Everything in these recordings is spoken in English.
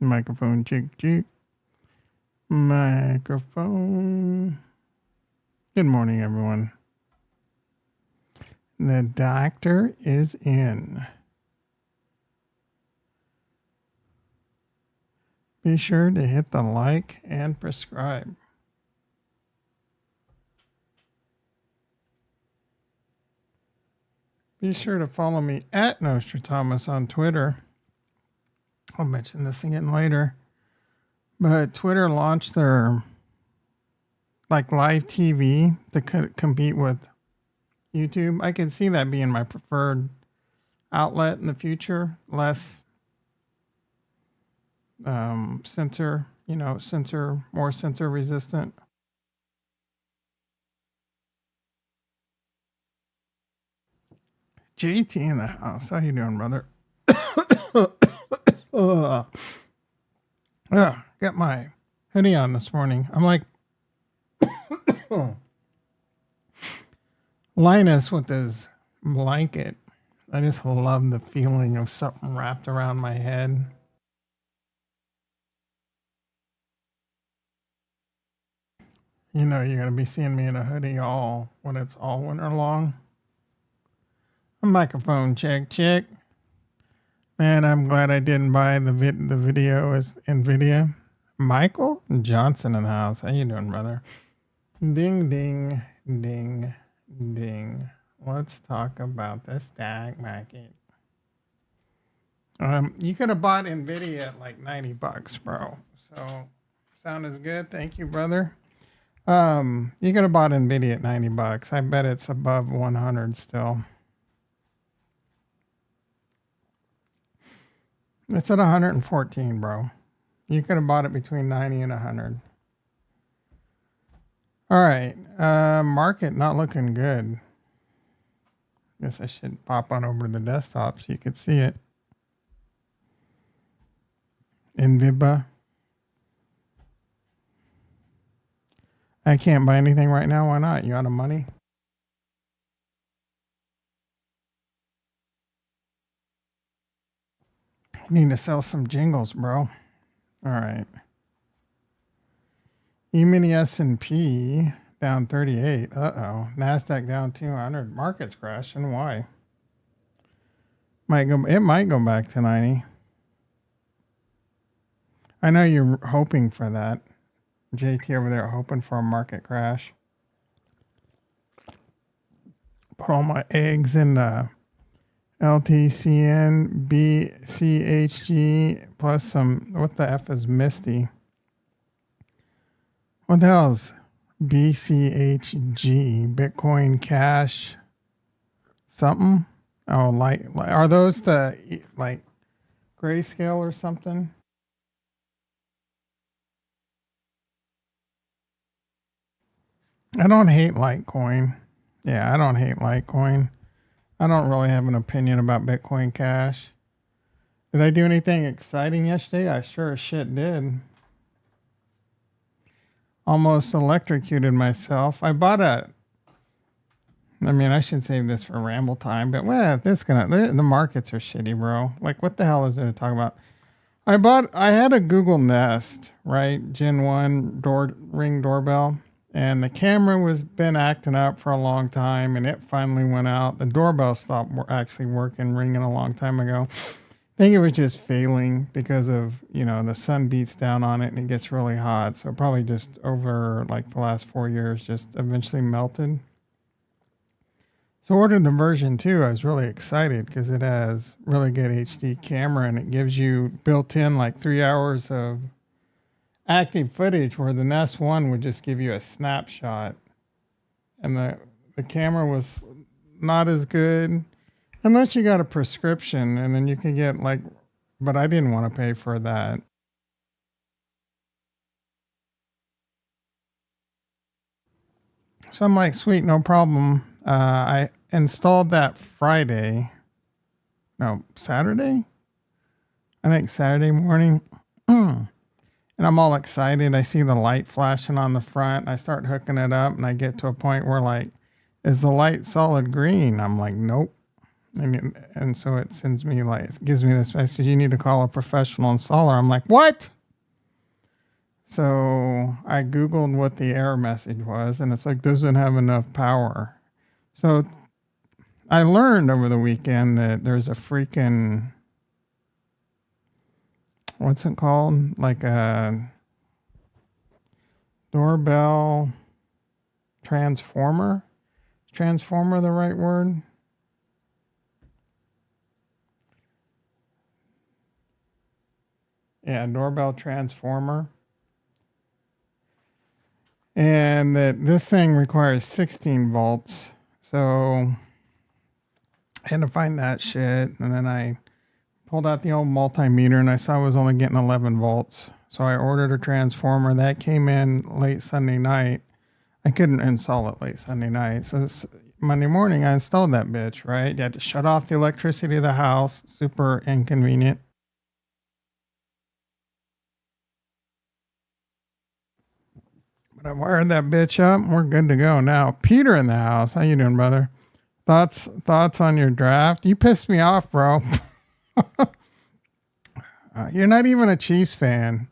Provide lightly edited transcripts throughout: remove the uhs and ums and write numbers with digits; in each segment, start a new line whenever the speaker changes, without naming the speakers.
Microphone, check, check. Microphone. Good morning, everyone. The doctor is in. Be sure to hit the like and subscribe. Be sure to follow me at Nostradamus on Twitter. I'll mention this again later. But Twitter launched their live TV to compete with YouTube. I can see that being my preferred outlet in the future. Less censor, more censor resistant. JT in the house. How you doing, brother? Got my hoodie on this morning. I'm like Linus with his blanket. I just love the feeling of something wrapped around my head. You know, you're going to be seeing me in a hoodie when it's all winter long. A microphone check. Man, I'm glad I didn't buy the video as NVIDIA. Michael Johnson in the house. How you doing, brother? Ding, ding, ding, ding. Let's talk about the stock market. You could have bought NVIDIA at like $90, bro. So, sound is good. Thank you, brother. You could have bought NVIDIA at $90. I bet it's above 100 still. It's at 114, bro. You could have bought it between 90 and 100. All right. Market not looking good. Guess I should pop on over to the desktop so you could see it. NVIDIA. I can't buy anything right now. Why not? You out of money? Need to sell some jingles, bro. All right. E-mini S&P down 38. Uh-oh. NASDAQ down 200. Market's crashing. Why? It might go back to 90. I know you're hoping for that. JT over there hoping for a market crash. Put all my eggs in LTCN, BCHG, plus some, what the F is Misty? What the hell is BCHG? Bitcoin Cash something? Oh, are those the, like, Grayscale or something? I don't hate Litecoin. Yeah, I don't hate Litecoin. I don't really have an opinion about Bitcoin Cash. Did I do anything exciting yesterday? I sure as shit did. Almost electrocuted myself. I should save this for Ramble Time, but the markets are shitty, bro. Like, what the hell is there to talk about? I had a Google Nest, right? Gen 1 Ring doorbell. And the camera was been acting up for a long time, and it finally went out. The doorbell stopped actually ringing a long time ago. I think it was just failing because of, the sun beats down on it and it gets really hot. So it probably just over like the last 4 years just eventually melted. So I ordered the version 2. I was really excited because it has really good HD camera and it gives you built in like 3 hours of active footage, where the Nest 1 would just give you a snapshot, and the camera was not as good unless you got a prescription, and then you can get but I didn't want to pay for that. So I'm like, sweet, no problem. I installed that Saturday. I think Saturday morning. And I'm all excited. I see the light flashing on the front. I start hooking it up, and I get to a point where, like, is the light solid green? I'm like, nope. And so it sends me like, it gives me this message, you need to call a professional installer. I'm like, what? So I Googled what the error message was, and it's like, doesn't have enough power. So I learned over the weekend that there's a freaking, what's it called? Like a doorbell transformer. Transformer the right word? Yeah, doorbell transformer. And that this thing requires 16 volts. So I had to find that shit. And then I pulled out the old multimeter and I saw I was only getting 11 volts. So I ordered a transformer. That came in late Sunday night. I couldn't install it late Sunday night. So Monday morning, I installed that bitch, right? You had to shut off the electricity of the house. Super inconvenient. But I wired that bitch up. We're good to go now. Peter in the house. How you doing, brother? Thoughts on your draft? You pissed me off, bro. You're not even a Chiefs fan.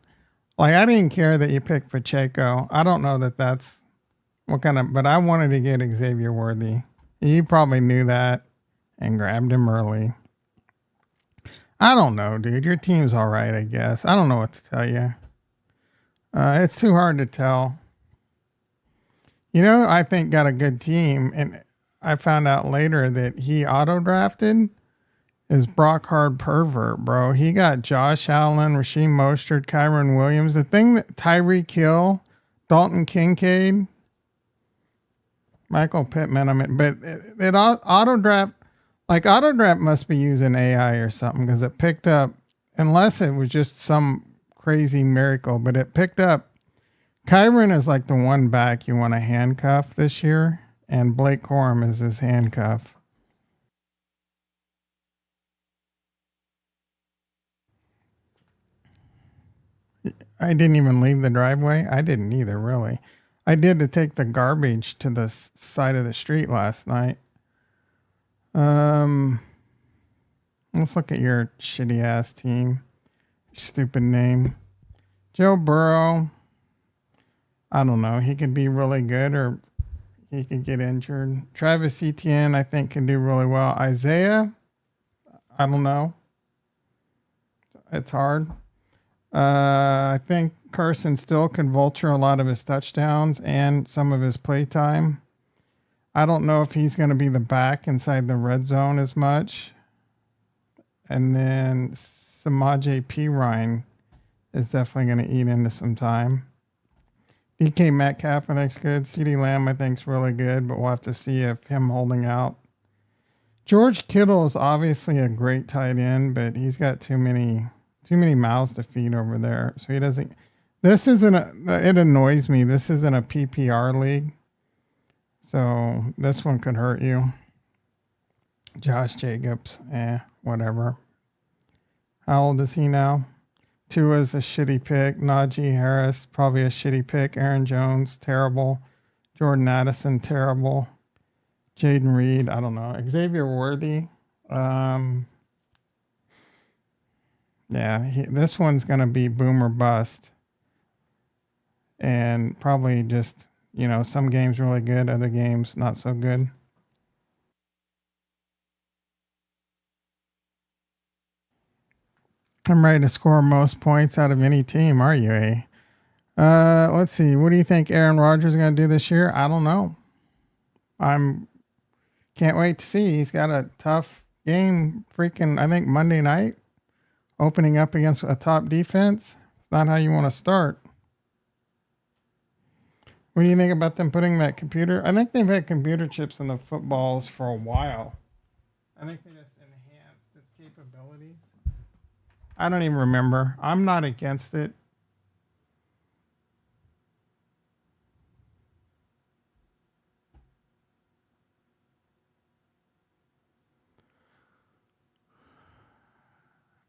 Like, I didn't care that you picked Pacheco. I don't know that that's what kind of, but I wanted to get Xavier Worthy. You probably knew that and grabbed him early. I don't know, dude. Your team's all right, I guess. I don't know what to tell you. It's too hard to tell. You know, I think got a good team, and I found out later that he auto-drafted is Brock Hard Pervert, bro. He got Josh Allen, Rasheem Mostert, Kyron Williams. The thing that Tyreek Hill, Dalton Kincaid, Michael Pittman, I mean, but it auto-draft, like auto-draft must be using AI or something because it picked up, unless it was just some crazy miracle, but it picked up. Kyron is like the one back you want to handcuff this year, and Blake Corum is his handcuff. I didn't even leave the driveway. I didn't either, really. I did to take the garbage to the side of the street last night. Let's look at your shitty ass team. Stupid name. Joe Burrow. I don't know. He could be really good or he could get injured. Travis Etienne, I think, can do really well. Isaiah, I don't know. It's hard. I think Carson still can vulture a lot of his touchdowns and some of his play time. I don't know if he's going to be the back inside the red zone as much. And then Samaje Perine is definitely going to eat into some time. DK Metcalf, I think's good. CeeDee Lamb, I think's really good, but we'll have to see if him holding out. George Kittle is obviously a great tight end, but he's got too many mouths to feed over there. So he doesn't. It annoys me. This isn't a PPR league. So this one could hurt you. Josh Jacobs, whatever. How old is he now? Tua's a shitty pick. Najee Harris, probably a shitty pick. Aaron Jones, terrible. Jordan Addison, terrible. Jaden Reed, I don't know. Xavier Worthy. This one's going to be boom or bust. And probably just, some games really good, other games not so good. I'm ready to score most points out of any team, are you, eh? Let's see. What do you think Aaron Rodgers is going to do this year? I don't know. Can't wait to see. He's got a tough game I think Monday night, opening up against a top defense. It's not how you want to start. What do you think about them putting that computer? I think they've had computer chips in the footballs for a while. I think they just enhanced its capabilities. I don't even remember. I'm not against it.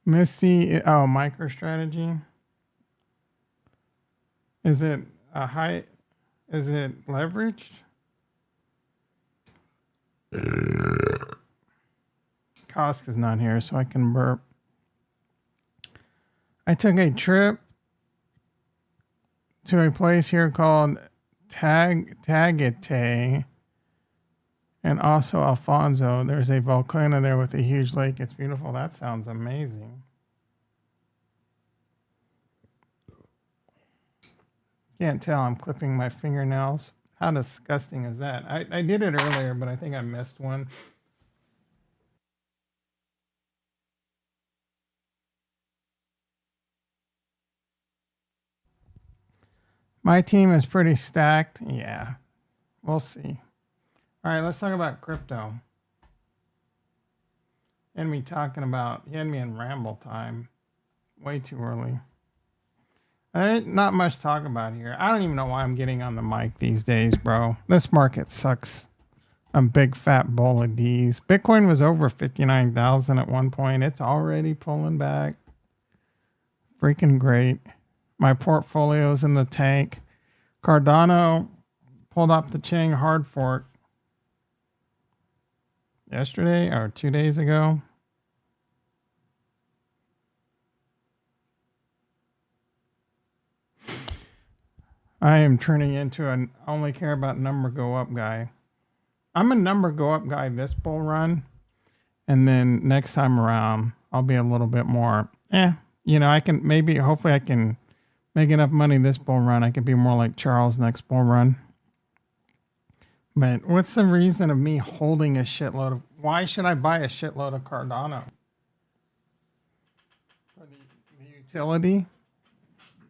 MicroStrategy. Is it leveraged? Kosk is not here, so I can burp. I took a trip to a place here called Tagate and also Alfonso. There's a volcano there with a huge lake. It's beautiful. That sounds amazing. Can't tell. I'm clipping my fingernails. How disgusting is that? I did it earlier, but I think I missed one. My team is pretty stacked. Yeah, we'll see. All right, let's talk about crypto. And me talking about, you had me in ramble time. Way too early. Not much to talk about here. I don't even know why I'm getting on the mic these days, bro. This market sucks. I'm big fat bowl of D's. Bitcoin was over 59,000 at one point. It's already pulling back. Freaking great. My portfolio's in the tank. Cardano pulled off the Chang hard fork yesterday or 2 days ago. I am turning into an only care about number go up guy. I'm a number go up guy this bull run. And then next time around, I'll be a little bit more, I can hopefully I can make enough money this bull run. I could be more like Charles next bull run. But what's the reason of me holding a shitload of, why should I buy a shitload of Cardano? For the utility,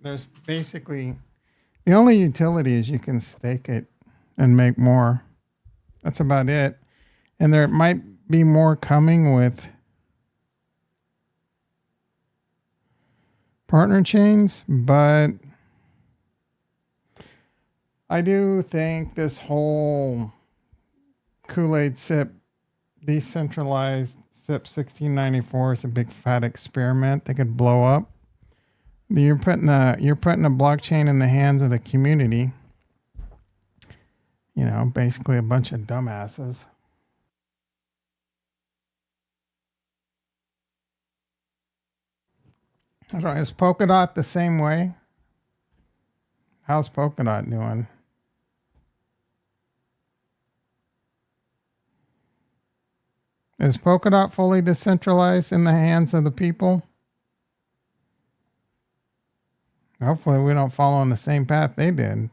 there's basically, the only utility is you can stake it and make more. That's about it. And there might be more coming with partner chains, but I do think this whole Kool-Aid sip, decentralized SIP 1694 is a big fat experiment that could blow up. You're putting a blockchain in the hands of the community. Basically a bunch of dumbasses. I don't know, is Polkadot the same way? How's Polkadot doing? Is Polkadot fully decentralized in the hands of the people? Hopefully we don't follow on the same path they did.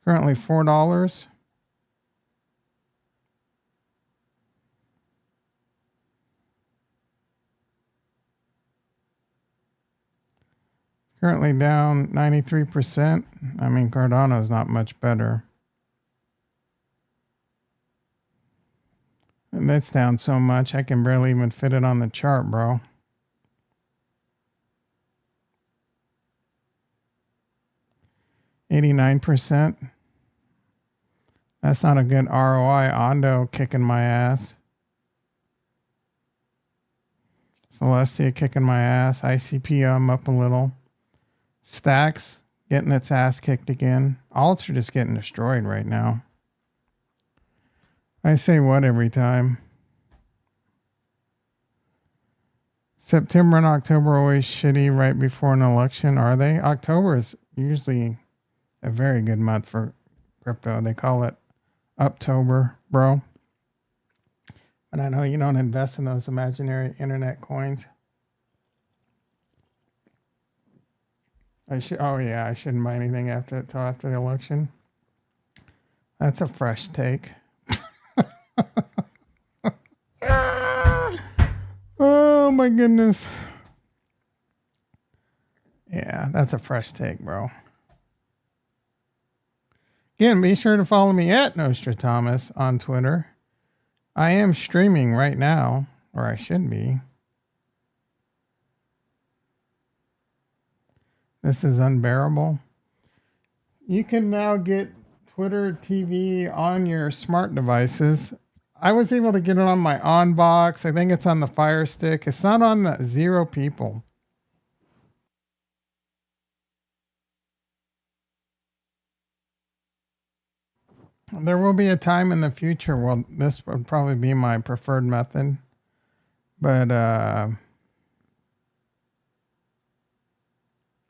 Currently $4. Currently down 93%. I mean, Cardano is not much better. And that's down so much, I can barely even fit it on the chart, bro. $89%. That's not a good ROI. Ondo kicking my ass. Celestia kicking my ass. ICP, I'm up a little. Stacks getting its ass kicked again. Alts are just getting destroyed right now. I say what every time. September and October are always shitty right before an election, are they? October is usually a very good month for crypto. They call it Uptober, bro. And I know you don't invest in those imaginary internet coins. I shouldn't buy anything till after the election. That's a fresh take. Oh my goodness. Yeah, that's a fresh take, bro. Again, be sure to follow me at Nostradamus on Twitter. I am streaming right now, or I should be. This is unbearable. You can now get Twitter TV on your smart devices. I was able to get it on my on box. I think it's on the Fire Stick. It's not on the Zero People. There will be a time in the future. Well, this would probably be my preferred method, but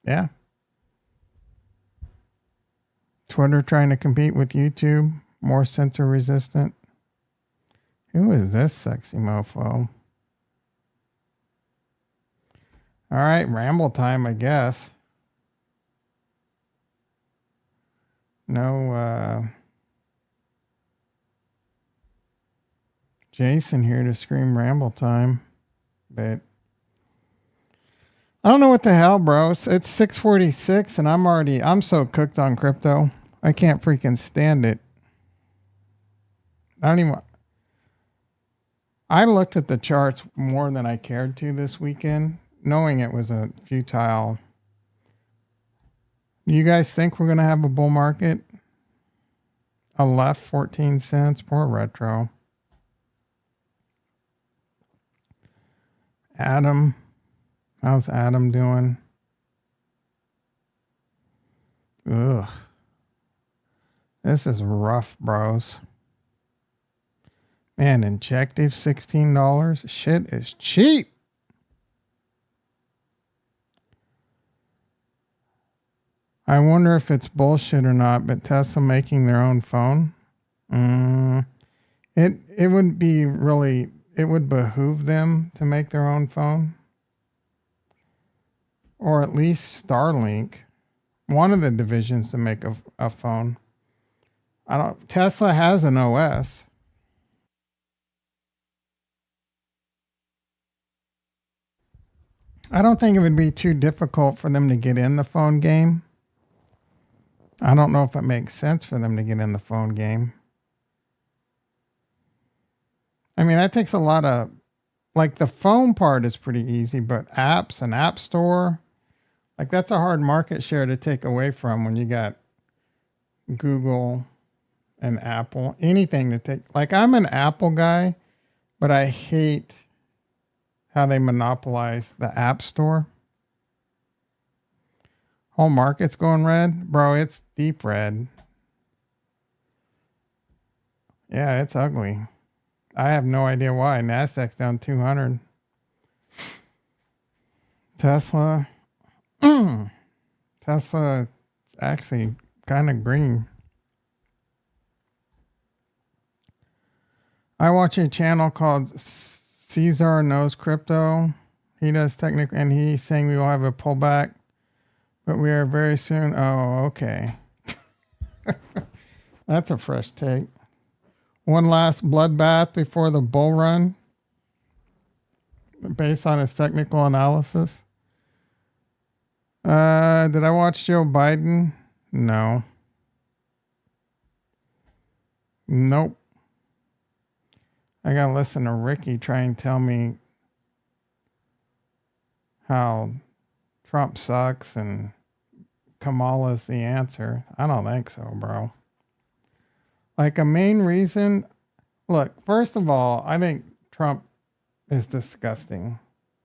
yeah. Twitter trying to compete with YouTube, more censor resistant. Who is this sexy mofo? All right, ramble time, I guess. No Jason here to scream ramble time, but I don't know what the hell, bro. It's 6:46 and I'm so cooked on crypto. I can't freaking stand it. I looked at the charts more than I cared to this weekend, knowing it was a futile. Do you guys think we're going to have a bull market? A left 14 cents. Poor retro. Adam. How's Adam doing? Ugh. This is rough, bros. Man, Injective $16. Shit is cheap. I wonder if it's bullshit or not, but Tesla making their own phone? It would be really, it would behoove them to make their own phone. Or at least Starlink. One of the divisions to make a phone. Tesla has an OS. I don't think it would be too difficult for them to get in the phone game. I don't know if it makes sense for them to get in the phone game. I mean, that takes a lot of, like the phone part is pretty easy, but apps and app store, like that's a hard market share to take away from when you got Google and Apple. Anything to take, like I'm an Apple guy, but I hate how they monopolize the app store. Whole market's going red. Bro, it's deep red. Yeah, it's ugly. I have no idea why. Nasdaq's down 200. Tesla. Tesla actually kind of green. I watch a channel called Caesar Knows Crypto. He does technical, and he's saying we will have a pullback, but we are very soon. Oh, okay. That's a fresh take. One last bloodbath before the bull run, based on his technical analysis. Did I watch Joe Biden? No. Nope. I gotta listen to Ricky try and tell me how Trump sucks and Kamala's the answer. I don't think so, bro. Like a main reason, look, first of all, I think Trump is disgusting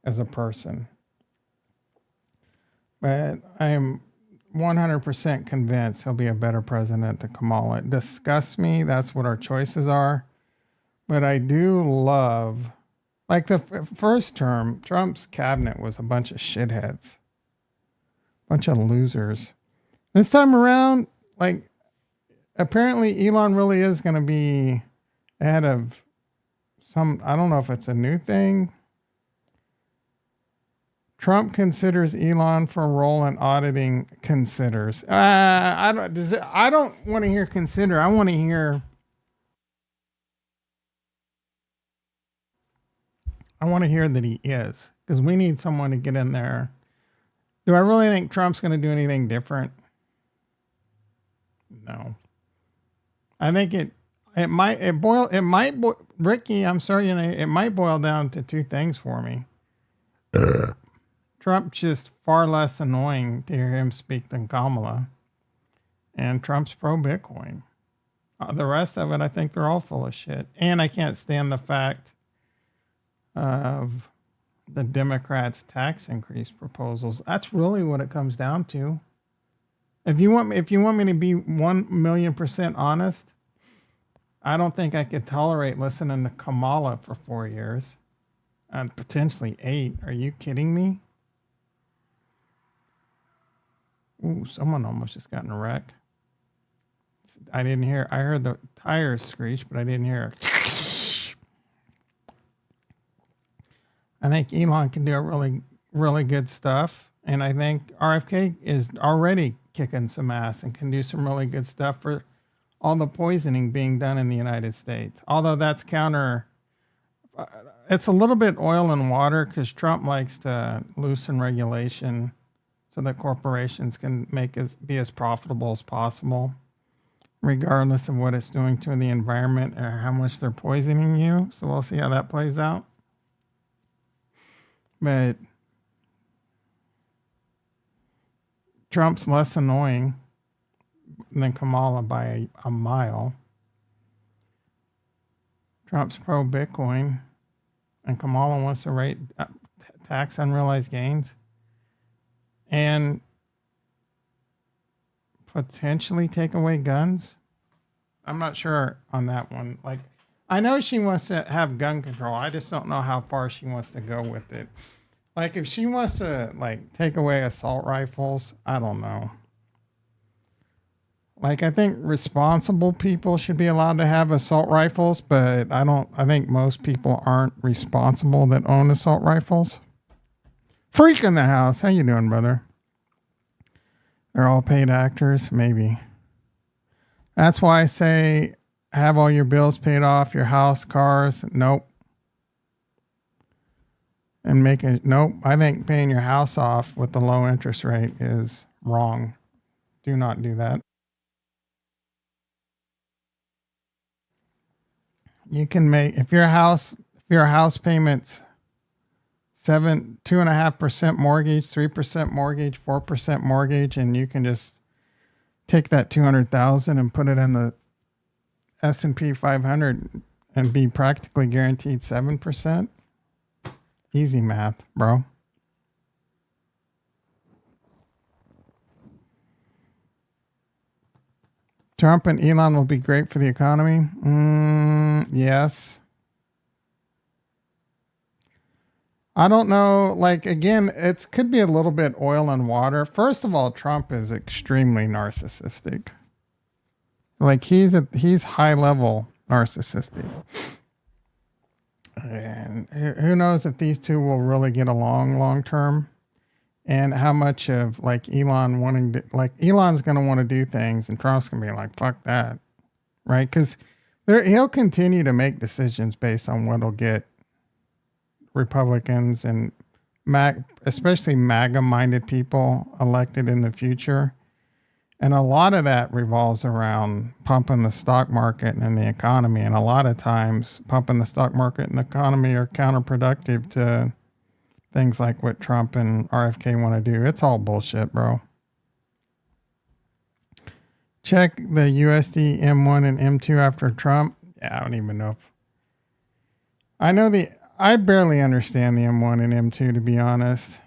as a person. But I am 100% convinced he'll be a better president than Kamala. It disgusts me. That's what our choices are. But I do love, like the first term, Trump's cabinet was a bunch of shitheads. Bunch of losers. This time around, like, apparently Elon really is going to be ahead of some, I don't know if it's a new thing. Trump considers Elon for a role in auditing considers. I don't want to hear consider. I want to hear that he is, because we need someone to get in there. Do I really think Trump's going to do anything different? No. I think Ricky, I'm sorry, it might boil down to two things for me. Trump's just far less annoying to hear him speak than Kamala. And Trump's pro-Bitcoin. The rest of it, I think they're all full of shit. And I can't stand the fact of the Democrats' tax increase proposals. That's really what it comes down to. If you want me to be 1,000,000% honest, I don't think I could tolerate listening to Kamala for 4 years and potentially 8. Are you kidding me? Ooh, someone almost just got in a wreck. I didn't hear. I heard the tires screech, but I didn't hear. I think Elon can do really, really good stuff. And I think RFK is already kicking some ass and can do some really good stuff for all the poisoning being done in the United States. Although that's it's a little bit oil and water because Trump likes to loosen regulation so that corporations can be as profitable as possible, regardless of what it's doing to the environment or how much they're poisoning you. So we'll see how that plays out. But Trump's less annoying than Kamala by a mile. Trump's pro Bitcoin, and Kamala wants to tax unrealized gains and potentially take away guns. I'm not sure on that one. Like, I know she wants to have gun control. I just don't know how far she wants to go with it. Like, if she wants to, like, take away assault rifles, I don't know. Like, I think responsible people should be allowed to have assault rifles, but I think most people aren't responsible that own assault rifles. Freak in the house. How you doing, brother? They're all paid actors? Maybe. That's why I say have all your bills paid off, your house, cars. Nope. And nope. I think paying your house off with the low interest rate is wrong. Do not do that. You can make, if your house payment's 2.5% mortgage, 3% mortgage, 4% mortgage, and you can just take that 200,000 and put it in the S&P 500 and be practically guaranteed 7%. Easy math, bro. Trump and Elon will be great for the economy. Yes. I don't know. Like, again, it could be a little bit oil and water. First of all, Trump is extremely narcissistic. Like, he's high level narcissistic. And who knows if these two will really get along long term, and how much of like Elon Elon's going to want to do things and Trump's going to be like, fuck that. Right. Cause he'll continue to make decisions based on what'll get Republicans and especially MAGA minded people elected in the future. And a lot of that revolves around pumping the stock market and the economy. And a lot of times pumping the stock market and the economy are counterproductive to things like what Trump and RFK want to do. It's all bullshit, bro. Check the USD M1 and M2 after Trump. Yeah, I don't even know if I barely understand the M1 and M2, to be honest.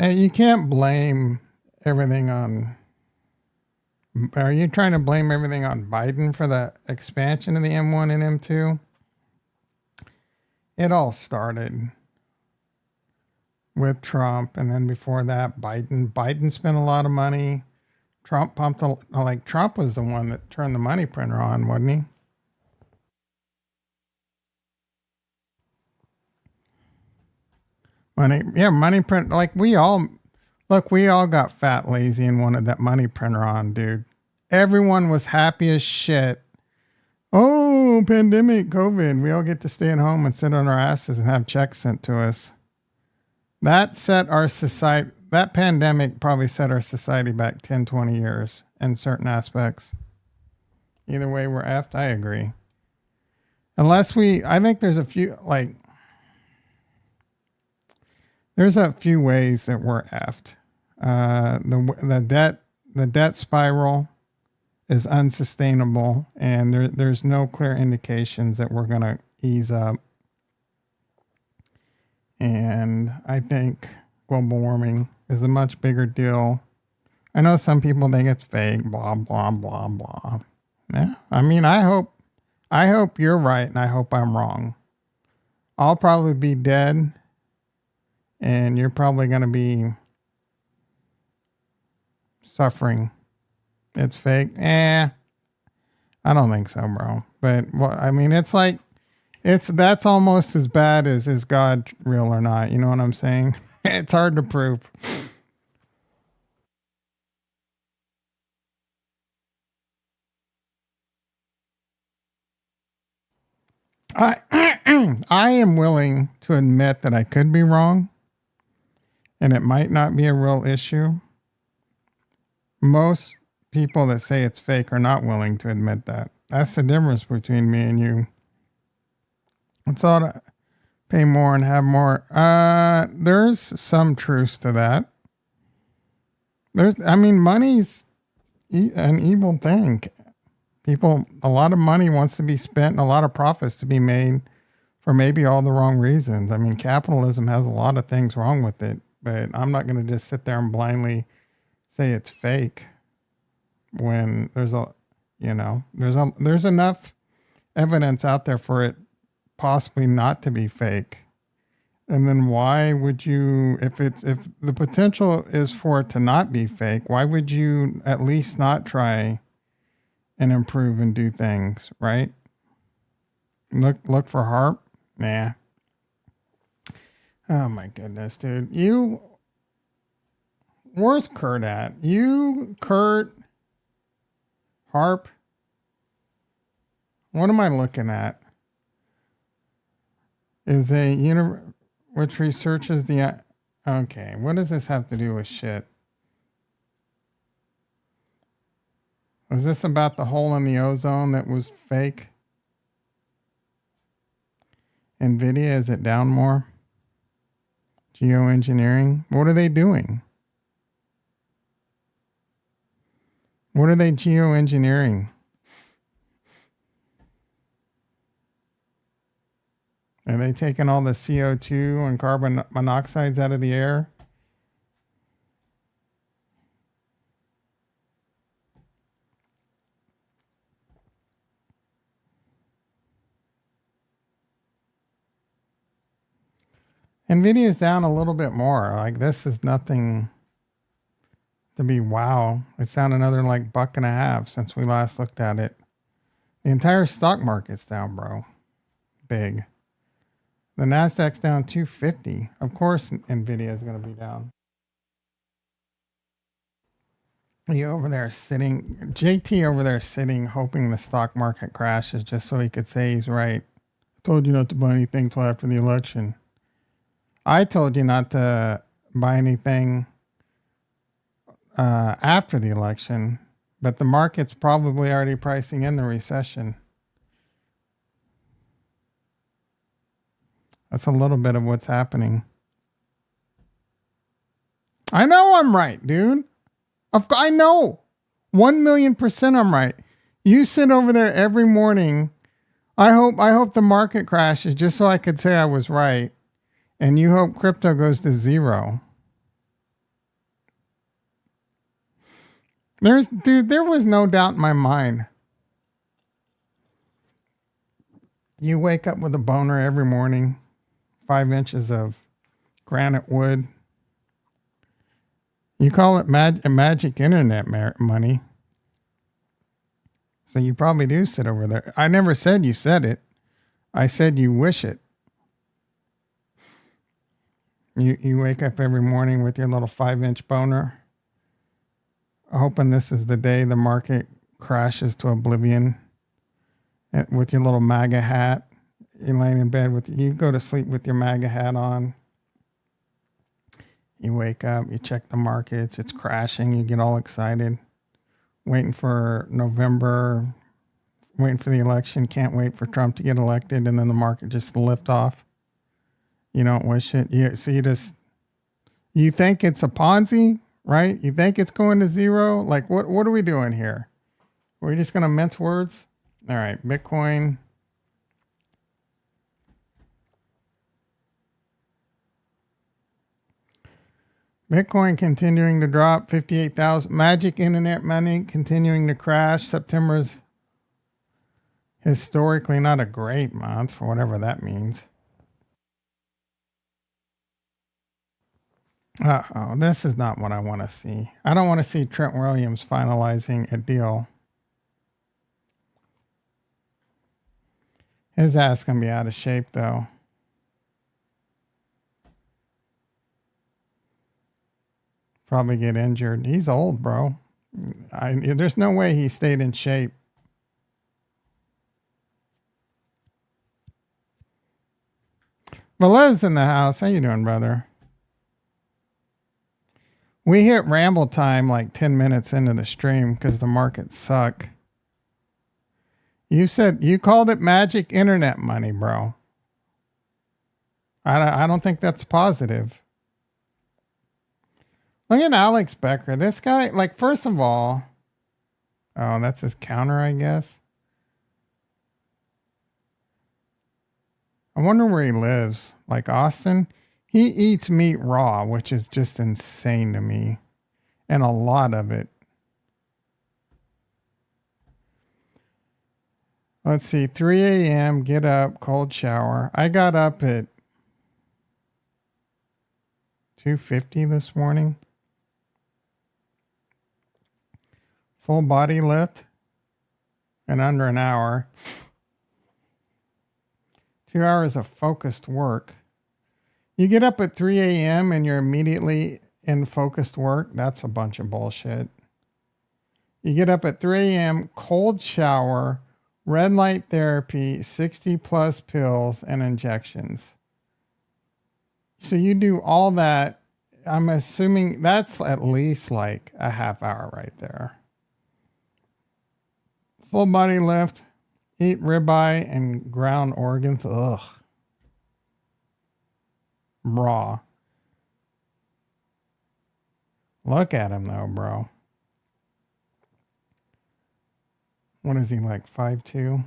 And you can't blame everything on. Are you trying to blame everything on Biden for the expansion of the M1 and M2? It all started with Trump, and then before that, Biden. Biden spent a lot of money. Trump Trump was the one that turned the money printer on, wasn't he? Money print. Like we all got fat, lazy, and wanted that money printer on, dude. Everyone was happy as shit. Oh, pandemic, COVID. We all get to stay at home and sit on our asses and have checks sent to us. That pandemic probably set our society back 10, 20 years in certain aspects. Either way, we're effed. I agree. I think there's a few ways that we're effed. The debt spiral is unsustainable, and there's no clear indications that we're going to ease up. And I think global warming is a much bigger deal. I know some people think it's fake, blah, blah, blah, blah. Yeah, I mean, I hope you're right, and I hope I'm wrong. I'll probably be dead, and you're probably going to be suffering. It's fake. I don't think so, bro. But I mean, it's like, that's almost as bad as is God real or not? You know what I'm saying? It's hard to prove. I I am willing to admit that I could be wrong, and it might not be a real issue. Most people that say it's fake are not willing to admit that. That's the difference between me and you. It's all to pay more and have more. There's some truth to that. Money's an evil thing. A lot of money wants to be spent and a lot of profits to be made for maybe all the wrong reasons. I mean, capitalism has a lot of things wrong with it, but I'm not going to just sit there and blindly say it's fake when there's enough evidence out there for it possibly not to be fake. And then why would you, if the potential is for it to not be fake, why would you at least not try and improve and do things, right? Look for harp? Nah. Oh my goodness, dude. Where's Kurt at? Kurt, harp. What am I looking at? Is which researches the, okay, what does this have to do with shit? Was this about the hole in the ozone that was fake? NVIDIA, is it down more? Geoengineering? What are they doing? What are they geoengineering? Are they taking all the CO2 and carbon monoxides out of the air? NVIDIA is down a little bit more. Like, this is nothing to be wow. It's down another like $1.50 since we last looked at it. The entire stock market's down, bro. Big. The Nasdaq's down 250. Of course, NVIDIA is going to be down. You over there sitting, JT over there sitting, hoping the stock market crashes just so he could say he's right. I told you not to buy anything till after the election. I told you not to buy anything after the election, but the market's probably already pricing in the recession. That's a little bit of what's happening. I know I'm right, dude. I know. 1,000,000% I'm right. You sit over there every morning. I hope the market crashes just so I could say I was right. And you hope crypto goes to zero. There was no doubt in my mind. You wake up with a boner every morning. 5 inches of granite wood. You call it magic internet money. So you probably do sit over there. I never said you said it. I said you wish it. You wake up every morning with your little 5-inch boner, hoping this is the day the market crashes to oblivion. With your little MAGA hat. You're laying in bed you go to sleep with your MAGA hat on. You wake up, you check the markets, it's crashing, you get all excited. Waiting for November, waiting for the election, can't wait for Trump to get elected, and then the market just lift off. You don't wish it. You think it's a Ponzi, right? You think it's going to zero? Like, what are we doing here? We're just going to mince words. All right. Bitcoin. Bitcoin continuing to drop, 58,000. Magic internet money continuing to crash. September's historically not a great month for whatever that means. Uh-oh, this is not what I want to see. I don't want to see Trent Williams finalizing a deal. His ass going to be out of shape, though. Probably get injured. He's old, bro. There's no way he stayed in shape. Velez in the house. How you doing, brother? We hit ramble time like 10 minutes into the stream because the markets suck. You called it magic internet money, bro. I don't think that's positive. Look at Alex Becker. This guy, like, first of all, oh, that's his counter, I guess. I wonder where he lives. Like Austin? He eats meat raw, which is just insane to me. And a lot of it. Let's see, 3 a.m., get up, cold shower. I got up at 2:50 this morning. Full body lift in under an hour. 2 hours of focused work. You get up at 3 a.m. and you're immediately in focused work. That's a bunch of bullshit. You get up at 3 a.m., cold shower, red light therapy, 60 plus pills and injections. So you do all that. I'm assuming that's at least like a half hour right there. Full body lift, eat ribeye and ground organs. Ugh. Raw. Look at him though, bro. What is he, like 5'2"?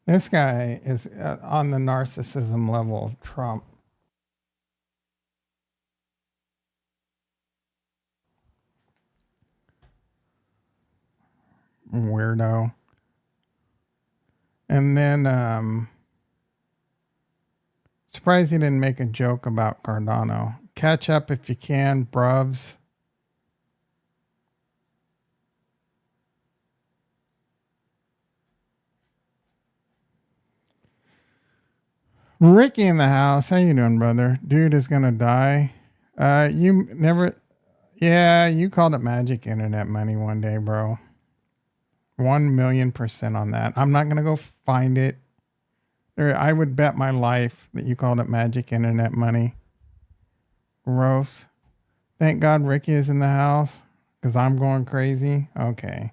This guy is on the narcissism level of Trump. Weirdo. And then, surprised he didn't make a joke about Cardano. Catch up if you can, bruvs. Ricky in the house. How you doing, brother? Dude is gonna die. You never... Yeah, you called it magic internet money one day, bro. 1,000,000% on that. I'm not gonna go find it. I would bet my life that you called it magic internet money. Gross. Thank God Ricky is in the house because I'm going crazy. Okay.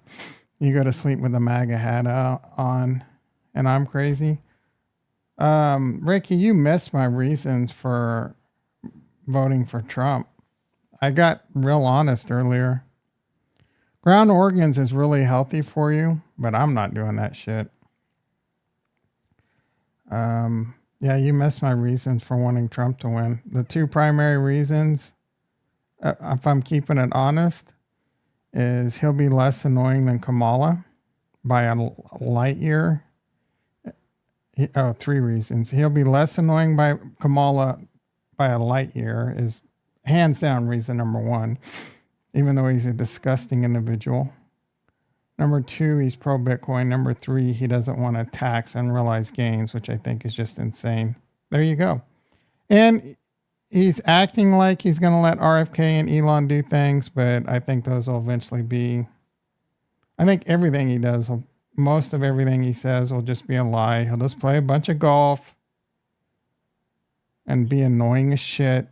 You go to sleep with a MAGA hat on and I'm crazy. Ricky, you missed my reasons for voting for Trump. I got real honest earlier. Ground organs is really healthy for you, but I'm not doing that shit. Yeah, you missed my reasons for wanting Trump to win. The two primary reasons, if I'm keeping it honest, is he'll be less annoying than Kamala by a light year. Three reasons. He'll be less annoying by Kamala by a light year is hands down reason number one, even though he's a disgusting individual. Number two, he's pro Bitcoin. Number three, he doesn't want to tax unrealized gains, which I think is just insane. There you go. And he's acting like he's going to let RFK and Elon do things, but I think those will eventually be, I think everything he does, most of everything he says will just be a lie. He'll just play a bunch of golf and be annoying as shit.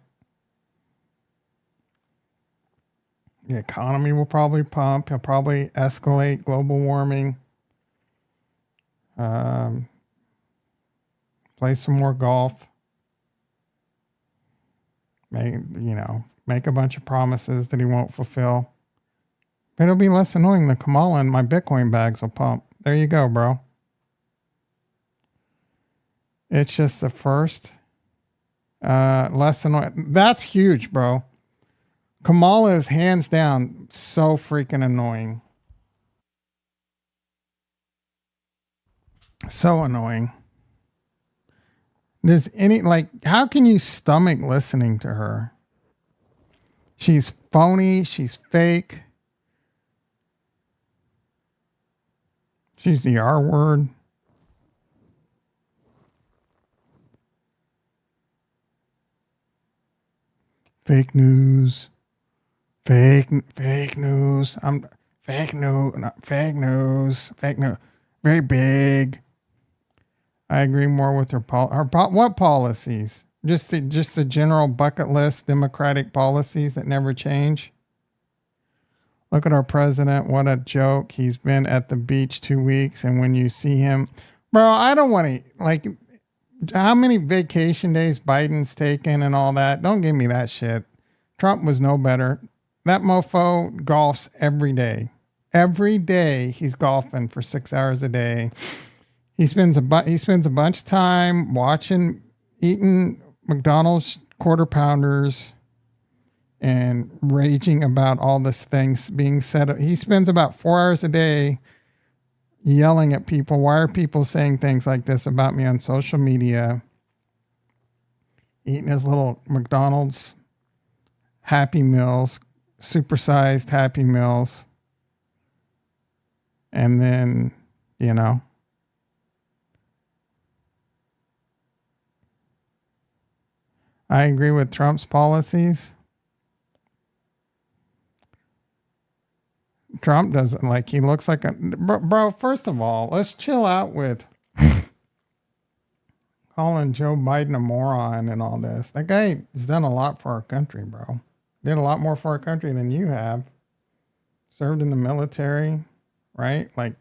The economy will probably pump. He'll probably escalate global warming. Play some more golf. Make a bunch of promises that he won't fulfill. But it'll be less annoying than Kamala and my Bitcoin bags will pump. There you go, bro. It's just the first. Less annoying. That's huge, bro. Kamala is hands down so freaking annoying. So annoying. Does any, like, how can you stomach listening to her? She's phony. She's fake. She's the R word. Fake news. Fake news. I'm fake news. Not fake news. Fake news. Very big. I agree more with her. What policies? Just the general bucket list Democratic policies that never change. Look at our president. What a joke. He's been at the beach 2 weeks, and when you see him, bro, I don't want to, like, how many vacation days Biden's taken and all that. Don't give me that shit. Trump was no better. That mofo golfs every day. Every day he's golfing for 6 hours a day. He spends a bunch of time eating McDonald's quarter pounders and raging about all this things being said. He spends about 4 hours a day yelling at people. Why are people saying things like this about me on social media? Eating his little McDonald's Happy Meals, supersized Happy Meals. And then, you know, I agree with Trump's policies. Trump doesn't, like, he looks like a bro. First of all, let's chill out with calling Joe Biden a moron and all this. That guy has done a lot for our country, bro. Did a lot more for our country than you have. Served in the military, right? Like,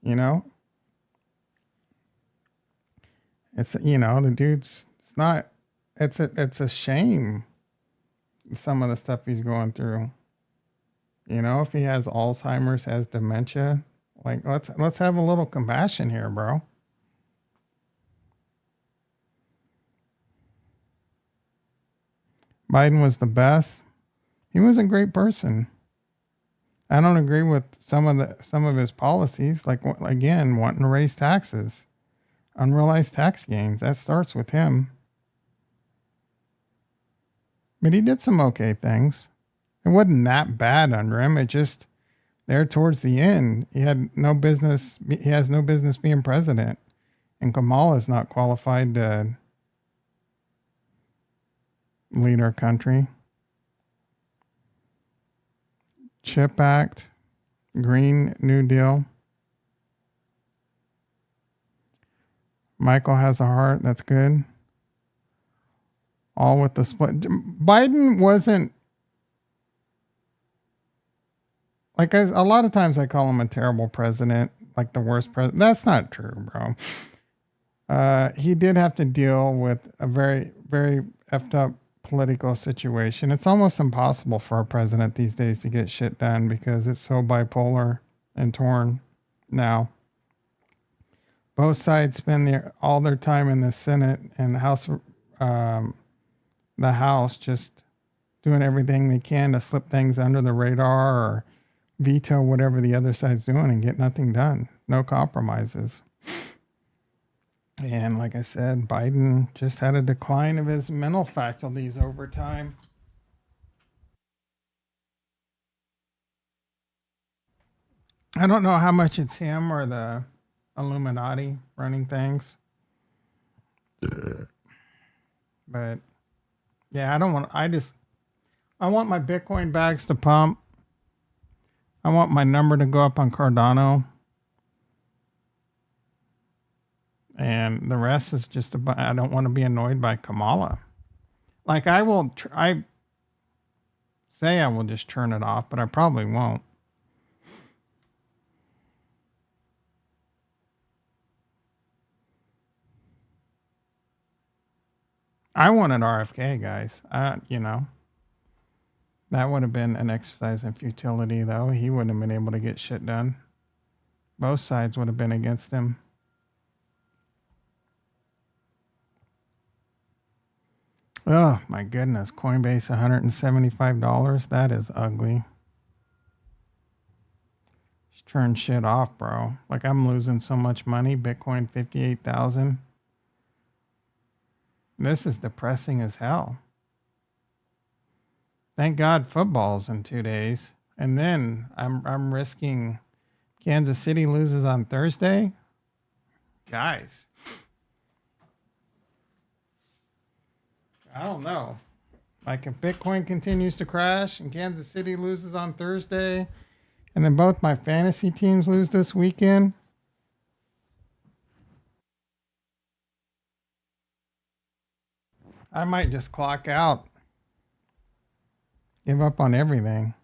you know, it's, you know, the dude's, it's not, it's a shame. Some of the stuff he's going through. You know, if he has Alzheimer's, has dementia, like, let's have a little compassion here, bro. Biden was the best. He was a great person. I don't agree with some of his policies, like, again, wanting to raise taxes, unrealized tax gains. That starts with him. But he did some okay things. It wasn't that bad under him. It just, there towards the end, he has no business being president. And Kamala is not qualified to lead our country. CHIP Act, Green New Deal. Michael has a heart. That's good. All with the split. Biden wasn't, like, a lot of times I call him a terrible president, like the worst president. That's not true, bro. He did have to deal with a very, very effed up political situation. It's almost impossible for a president these days to get shit done because it's so bipolar and torn now. Both sides spend all their time in the Senate and the House just doing everything they can to slip things under the radar or veto whatever the other side's doing and get nothing done. No compromises. And like I said, Biden just had a decline of his mental faculties over time. I don't know how much it's him or the Illuminati running things. But yeah, I want my Bitcoin bags to pump. I want my number to go up on Cardano. And the rest is just I don't want to be annoyed by Kamala. Like, I say I will just turn it off, but I probably won't. I wanted RFK, guys. You know. That would have been an exercise in futility, though. He wouldn't have been able to get shit done. Both sides would have been against him. Oh, my goodness. Coinbase, $175. That is ugly. Just turn shit off, bro. Like, I'm losing so much money. Bitcoin, 58,000. This is depressing as hell. Thank God football's in 2 days. And then I'm risking Kansas City loses on Thursday. Guys, I don't know. Like, if Bitcoin continues to crash and Kansas City loses on Thursday, and then both my fantasy teams lose this weekend, I might just clock out. Give up on everything.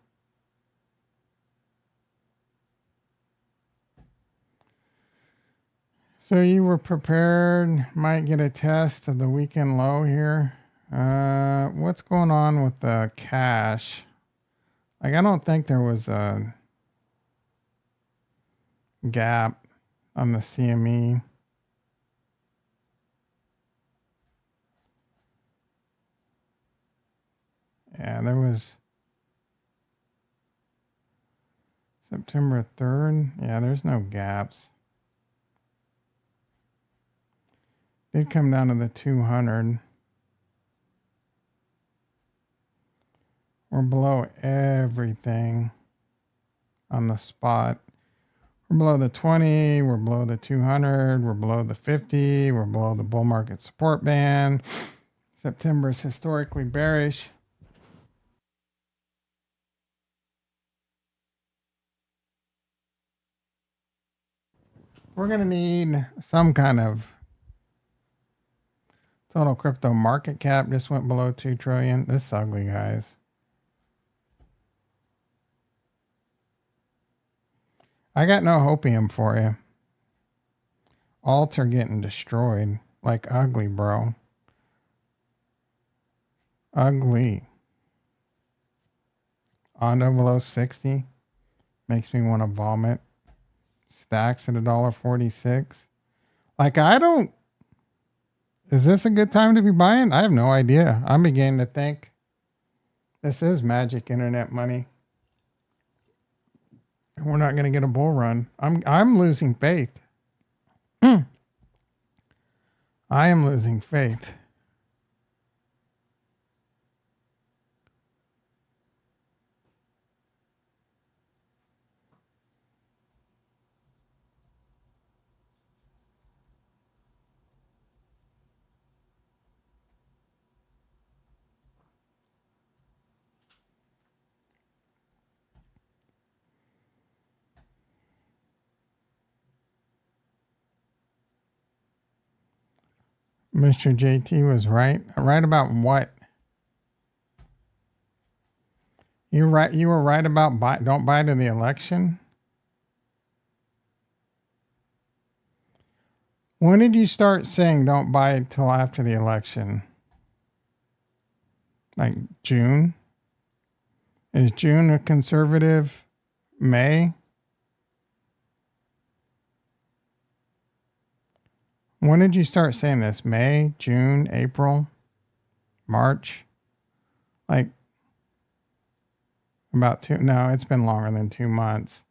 So you were prepared, might get a test of the weekend low here. What's going on with the cash? Like, I don't think there was a gap on the CME. Yeah, there was September 3rd. Yeah, there's no gaps. Did come down to the 200. We're below everything on the spot. We're below the 20. We're below the 200. We're below the 50. We're below the bull market support band. September is historically bearish. We're going to need some kind of total crypto market cap. Just went below 2 trillion. This is ugly, guys. I got no hopium for you. Alts are getting destroyed. Like, ugly, bro. Ugly. Ondo below 60. Makes me want to vomit. Stacks at $1.46. Like, I don't. Is this a good time to be buying? I have no idea. I'm beginning to think this is magic internet money. We're not going to get a bull run. I'm losing faith. I am losing faith. Mr. JT was right. Right about what? You were right about don't buy to the election. When did you start saying don't buy till after the election? Like June? Is June a conservative May? When did you start saying this? May, June, April, March? Like about no, it's been longer than 2 months.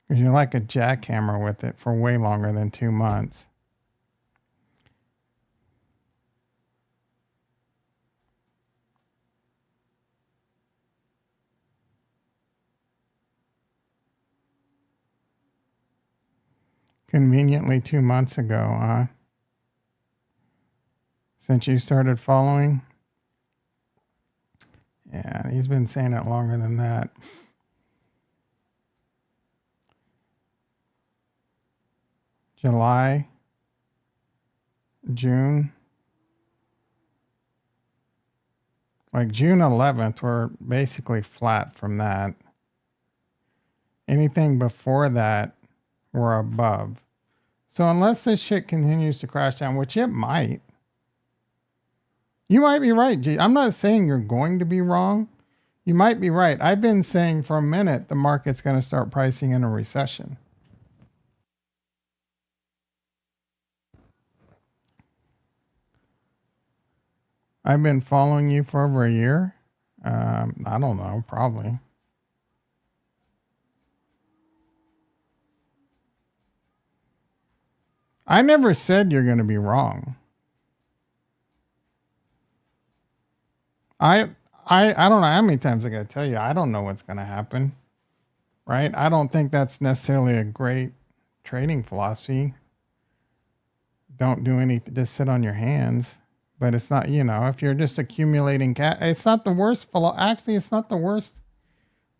Because you're like a jackhammer with it for way longer than 2 months. Conveniently 2 months ago, huh? Since you started following? Yeah, he's been saying it longer than that. July, June. Like June 11th, we're basically flat from that. Anything before that, we're above. So unless this shit continues to crash down, which it might, You might be right, G. I'm not saying you're going to be wrong. You might be right. I've been saying for a minute the market's going to start pricing in a recession. I've been following you for over a year. I don't know, probably. I never said you're going to be wrong. I I don't know how many times I got to tell you. I don't know what's going to happen, right? I don't think that's necessarily a great trading philosophy. Don't do anything. Just sit on your hands. But it's not, if you're just accumulating cash, it's not the worst. Actually, it's not the worst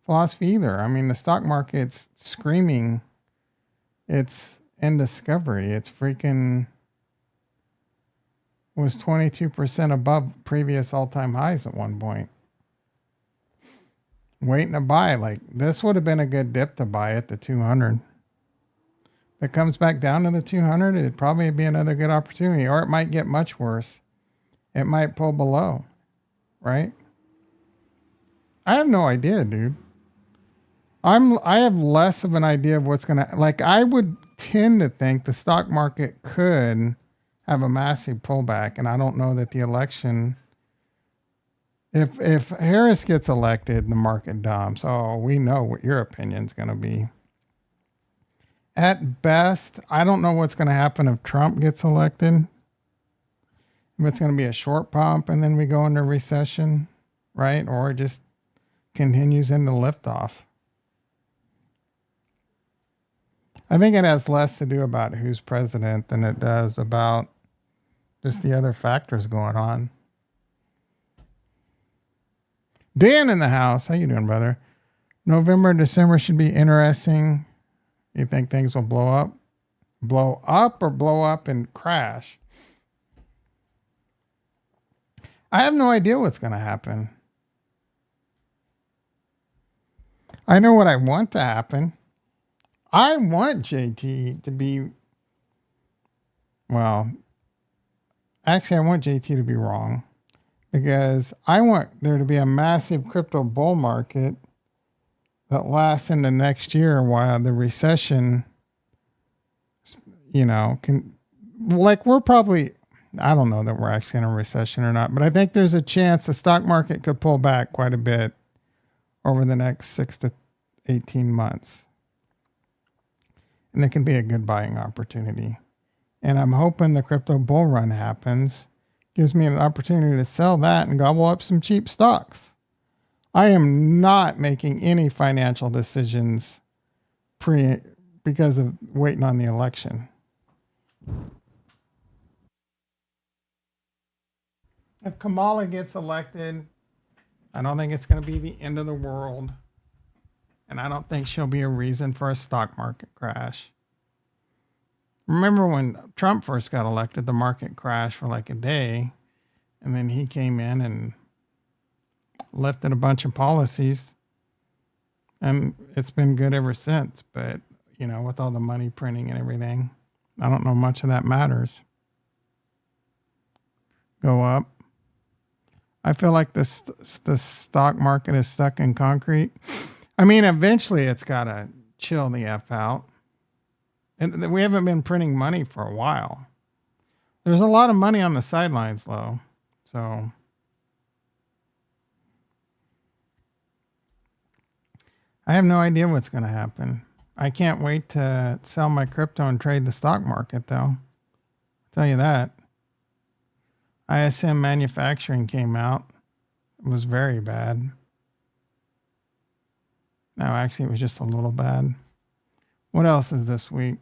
philosophy either. I mean, the stock market's screaming. It's in discovery. It's freaking was 22% above previous all-time highs at one point. Waiting to buy. Like, this would have been a good dip to buy at the 200. If it comes back down to the 200, it'd probably be another good opportunity. Or it might get much worse. It might pull below. Right? I have no idea, dude. I have less of an idea of what's going to... Like, I would tend to think the stock market could have a massive pullback. And I don't know that the election... If Harris gets elected, the market dumps. Oh, we know what your opinion's going to be. At best, I don't know what's going to happen if Trump gets elected. If it's going to be a short pump and then we go into recession, right? Or it just continues into liftoff. I think it has less to do about who's president than it does about just the other factors going on. Dan in the house. How you doing, brother? November and December should be interesting. You think things will blow up? Blow up or blow up and crash? I have no idea what's going to happen. I know what I want to happen. I want JT to be... Well, actually, I want JT to be wrong. Because I want there to be a massive crypto bull market that lasts into next year while the recession, can... Like, we're probably... I don't know that we're actually in a recession or not, but I think there's a chance the stock market could pull back quite a bit over the next 6 to 18 months. And it can be a good buying opportunity. And I'm hoping the crypto bull run happens, gives me an opportunity to sell that and gobble up some cheap stocks. I am not making any financial decisions because of waiting on the election. If Kamala gets elected, I don't think it's going to be the end of the world. And I don't think she'll be a reason for a stock market crash. Remember when Trump first got elected, the market crashed for like a day. And then he came in and lifted a bunch of policies. And it's been good ever since. But, with all the money printing and everything, I don't know much of that matters. Go up. I feel like the stock market is stuck in concrete. I mean, eventually it's got to chill the F out. And we haven't been printing money for a while. There's a lot of money on the sidelines, though. So I have no idea what's going to happen. I can't wait to sell my crypto and trade the stock market, though. I'll tell you that. ISM Manufacturing came out. It was very bad. No, actually, it was just a little bad. What else is this week?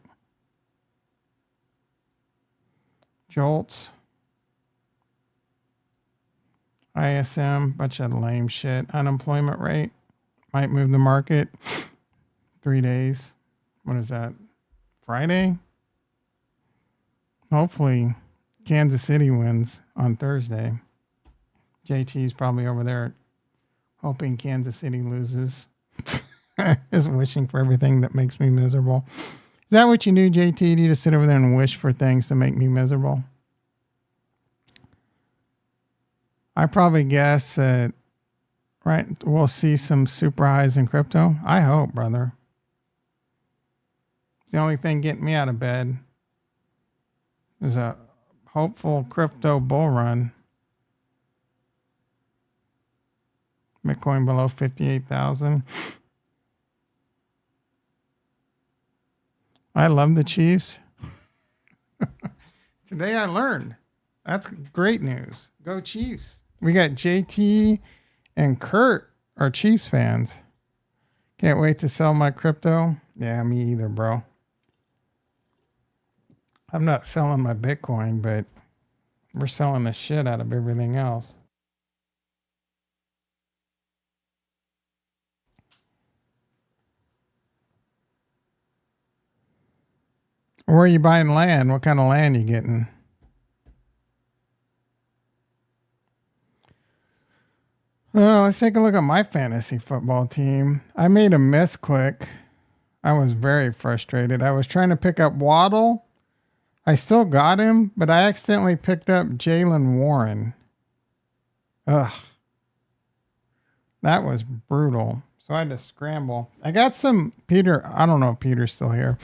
Jolts. ISM, bunch of lame shit. Unemployment rate might move the market. 3 days. What is that? Friday? Hopefully Kansas City wins on Thursday. JT's probably over there hoping Kansas City loses. Just wishing for everything that makes me miserable. Is that what you do, JT? Do you just sit over there and wish for things to make me miserable? I probably guess that, right, we'll see some super highs in crypto. I hope, brother. The only thing getting me out of bed is a hopeful crypto bull run. Bitcoin below 58,000. I love the Chiefs. Today I learned. That's great news. Go Chiefs. We got JT and Kurt are Chiefs fans. Can't wait to sell my crypto. Yeah, me either, bro. I'm not selling my Bitcoin, but we're selling the shit out of everything else. Where are you buying land? What kind of land are you getting? Oh, let's take a look at my fantasy football team. I made a misclick. I was very frustrated. I was trying to pick up Waddle. I still got him, but I accidentally picked up Jalen Warren. Ugh. That was brutal. So I had to scramble. I got some Peter. I don't know if Peter's still here.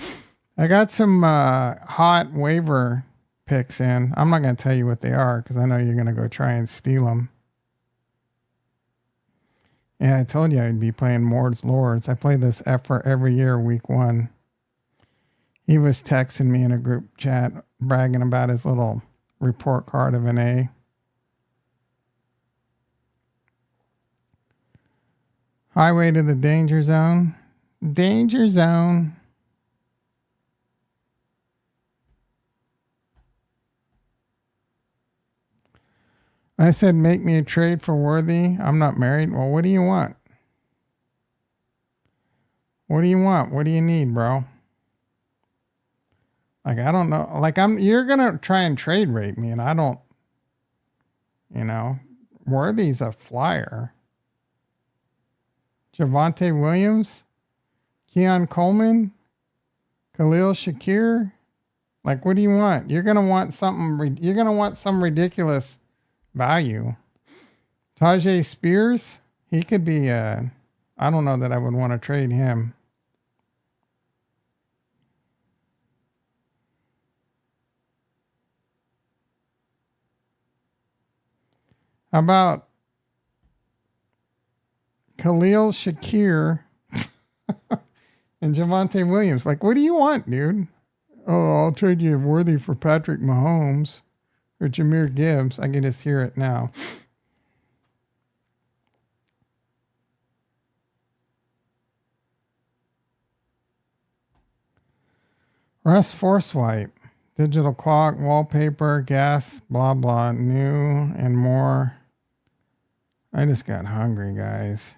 I got some hot waiver picks in. I'm not going to tell you what they are because I know you're going to go try and steal them. Yeah, I told you I'd be playing Mord's Lords. I play this effort every year, week 1. He was texting me in a group chat, bragging about his little report card of an A. Highway to the danger zone. Danger zone. I said, make me a trade for Worthy. I'm not married. Well, what do you want? What do you want? What do you need, bro? Like, I don't know. Like, you're going to try and trade rate me, and I don't, Worthy's a flyer. Javonte Williams, Keon Coleman, Khalil Shakir. Like, what do you want? You're going to want something. You're going to want some ridiculous value. Tajay Spears, he could be I don't know that I would want to trade him. How about Khalil Shakir and Javonte Williams? Like, what do you want, dude? Oh, I'll trade you Worthy for Patrick Mahomes or Jahmyr Gibbs. I can just hear it now. Russ Forcewipe, digital clock, wallpaper, gas, blah, blah, new and more. I just got hungry, guys.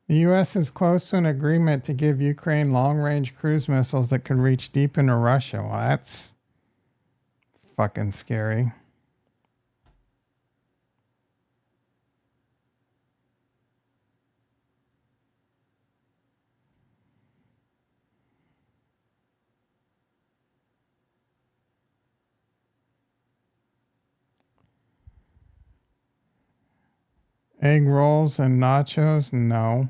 The U.S. is close to an agreement to give Ukraine long-range cruise missiles that could reach deep into Russia. Well, that's fucking scary. Egg rolls and nachos? No.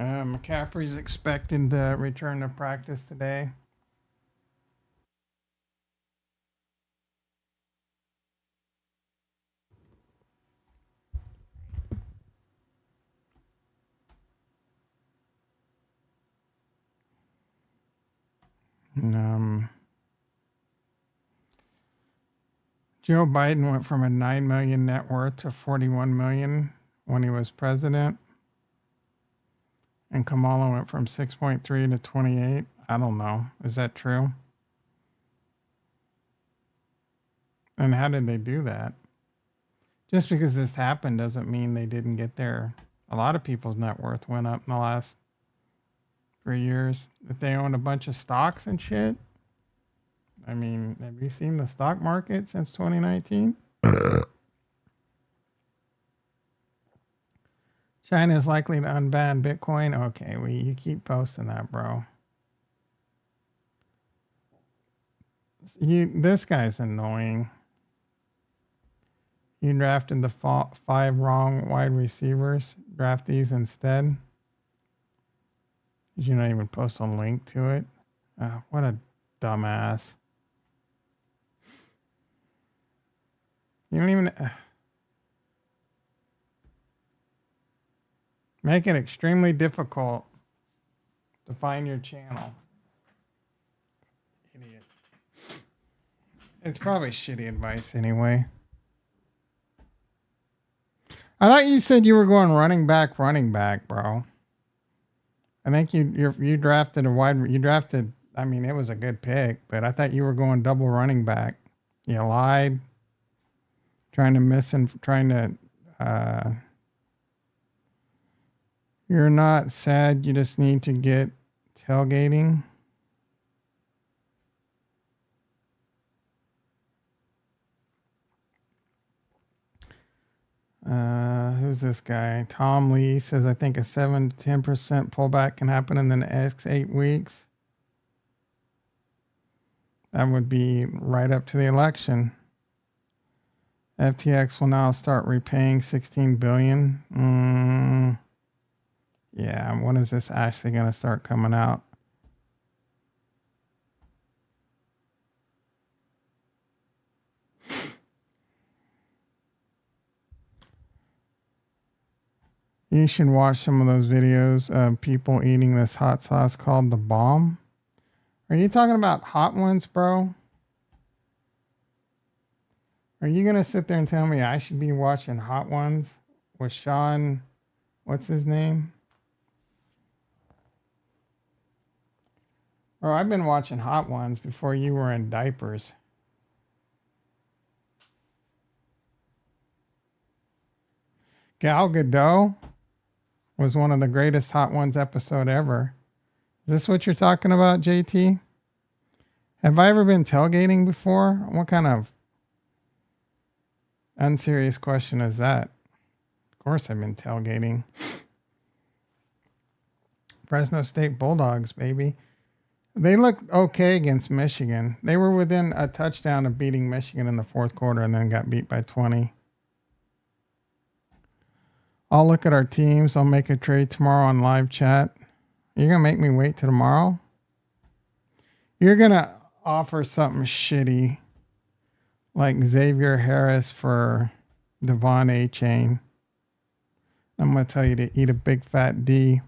McCaffrey's expected to return to practice today. Joe Biden went from a 9 million net worth to 41 million when he was president. And Kamala went from 6.3 to 28. I don't know. Is that true? And how did they do that? Just because this happened doesn't mean they didn't get there. A lot of people's net worth went up in the last 3 years. If they owned a bunch of stocks and shit. I mean, have you seen the stock market since 2019? China is likely to unban Bitcoin. Okay, you keep posting that, bro. This guy's annoying. You drafted the 5 wrong wide receivers. Draft these instead. Did you not even post a link to it? What a dumbass. You don't even... Make it extremely difficult to find your channel. Idiot. It's probably shitty advice anyway. I thought you said you were going running back, bro. I think you drafted I mean, it was a good pick, but I thought you were going double running back. You lied. You're not sad, you just need to get tailgating. Who's this guy? Tom Lee says, I think a 7 to 10% pullback can happen in the next 8 weeks. That would be right up to the election. FTX will now start repaying $16 billion. Yeah, when is this actually going to start coming out? You should watch some of those videos of people eating this hot sauce called the bomb. Are you talking about hot ones, bro? Are you going to sit there and tell me I should be watching hot ones with Sean? What's his name? Bro, I've been watching hot ones before you were in diapers. Gal Gadot was one of the greatest Hot Ones episode ever. Is this what you're talking about, JT? Have I ever been tailgating before? What kind of unserious question is that? Of course I've been tailgating. Fresno State Bulldogs, baby. They looked okay against Michigan. They were within a touchdown of beating Michigan in the fourth quarter and then got beat by 20. I'll look at our teams. I'll make a trade tomorrow on live chat. You're going to make me wait till tomorrow? You're going to offer something shitty like Xavier Harris for Devon A-Chain. I'm going to tell you to eat a big fat D.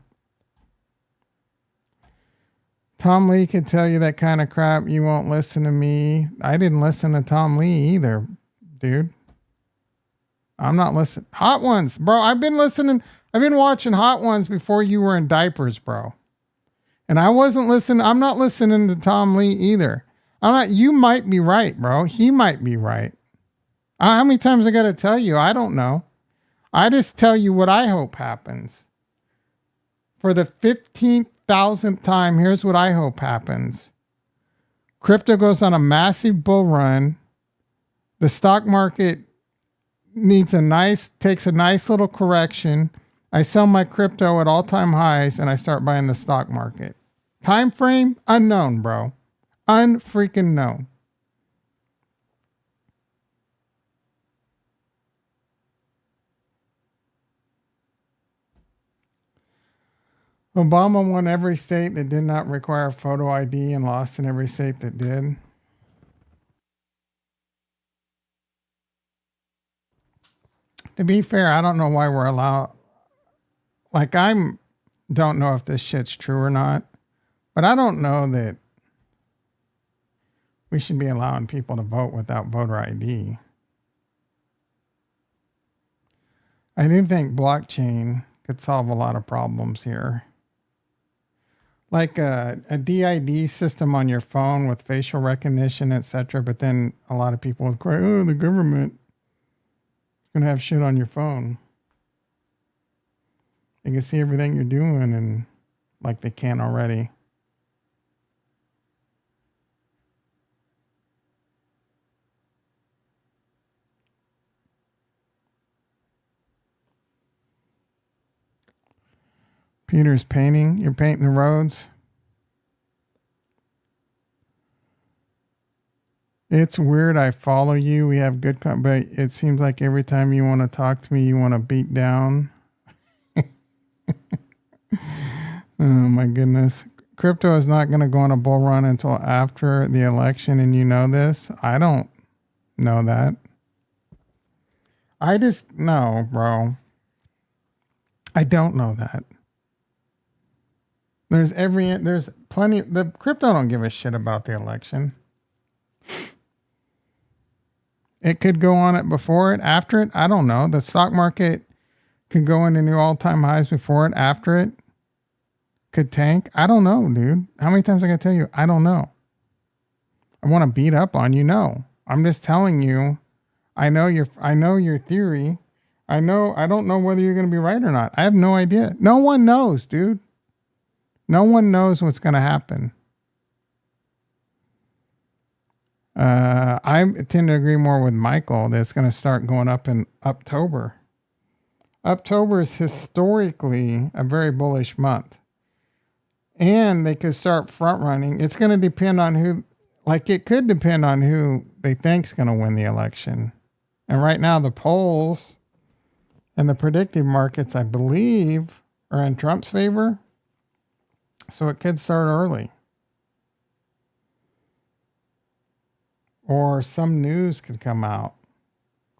Tom Lee could tell you that kind of crap. You won't listen to me. I didn't listen to Tom Lee either, dude. I'm not listening. Hot Ones, bro. I've been watching Hot Ones before you were in diapers, bro. And I wasn't listening. I'm not listening to Tom Lee either. You might be right, bro. He might be right. How many times I got to tell you? I don't know. I just tell you what I hope happens. For the 15,000th time, here's what I hope happens. Crypto goes on a massive bull run. The stock market takes a nice little correction. I sell my crypto at all-time highs and I start buying the stock market. Time frame? Unknown, bro. Unfreaking known. Obama won every state that did not require photo ID and lost in every state that did. To be fair, I don't know why we're allowed. Don't know if this shit's true or not, but I don't know that we should be allowing people to vote without voter ID. I do think blockchain could solve a lot of problems here. Like a DID system on your phone with facial recognition, etc. But then a lot of people would cry, oh, the government is going to have shit on your phone. They can see everything you're doing and like they can already. Peter's painting. You're painting the roads. It's weird. I follow you. We have good, but it seems like every time you want to talk to me, you want to beat down. Oh my goodness. Crypto is not going to go on a bull run until after the election, and you know this. I don't know that. I just no, bro. I don't know that. There's plenty. The crypto don't give a shit about the election. It could go on it before it, after it. I don't know. The stock market could go into new all-time highs before it, after it. Could tank. I don't know, dude. How many times I gotta tell you? I don't know. I want to beat up on you. No, I'm just telling you. I know your theory. I don't know whether you're going to be right or not. I have no idea. No one knows, dude. No one knows what's going to happen. I tend to agree more with Michael that it's going to start going up in October. October is historically a very bullish month. And they could start front running. It's going to depend on who, like it could depend on who they think's going to win the election. And right now the polls and the predictive markets, I believe, are in Trump's favor. So it could start early. Or some news could come out.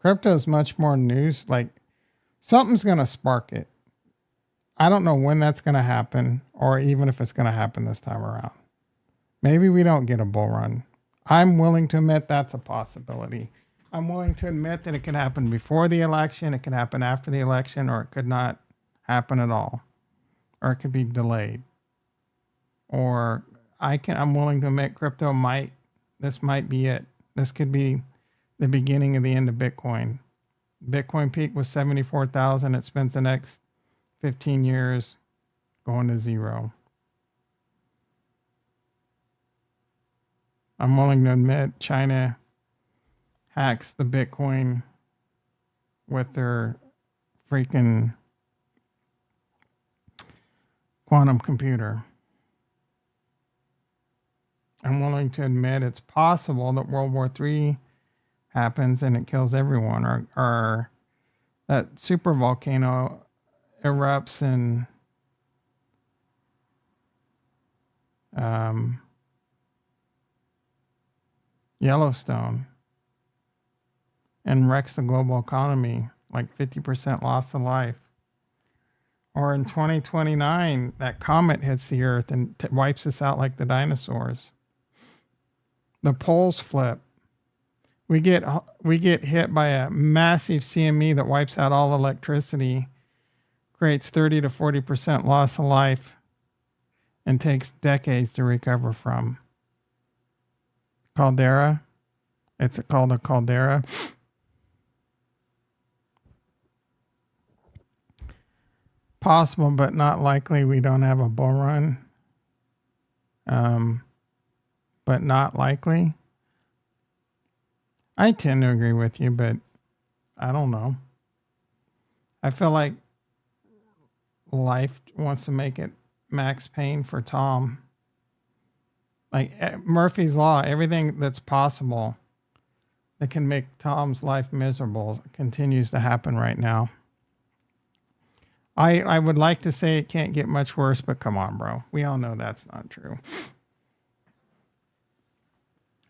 Crypto is much more news. Like something's going to spark it. I don't know when that's going to happen or even if it's going to happen this time around. Maybe we don't get a bull run. I'm willing to admit that's a possibility. I'm willing to admit that it could happen before the election, it could happen after the election, or it could not happen at all. Or it could be delayed. Or I'm willing to admit this might be it. This could be the beginning of the end of Bitcoin. Bitcoin peak was 74,000. It spends the next 15 years going to zero. I'm willing to admit China hacks the Bitcoin with their freaking quantum computer. I'm willing to admit it's possible that World War III happens and it kills everyone, or that super volcano erupts in Yellowstone and wrecks the global economy, like 50% loss of life. Or in 2029, that comet hits the earth and wipes us out like the dinosaurs. The poles flip. We get hit by a massive CME that wipes out all electricity, creates 30 to 40% loss of life, and takes decades to recover from. Caldera. It's called a caldera. Possible, but not likely. We don't have a bull run. But not likely. I tend to agree with you, but I don't know. I feel like life wants to make it max pain for Tom. Like Murphy's Law, everything that's possible that can make Tom's life miserable continues to happen right now. I would like to say it can't get much worse, but come on, bro. We all know that's not true.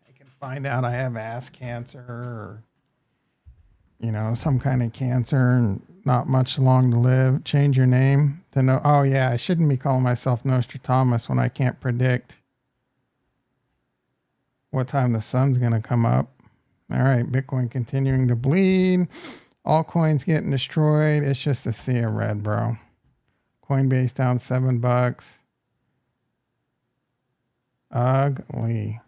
I can find out I have ass cancer or, some kind of cancer and not much long to live. Change your name to know. Oh, yeah, I shouldn't be calling myself Nostradamus when I can't predict what time the sun's going to come up. All right, Bitcoin continuing to bleed. All coins getting destroyed. It's just a sea of red, bro. Coinbase down $7. Ugly.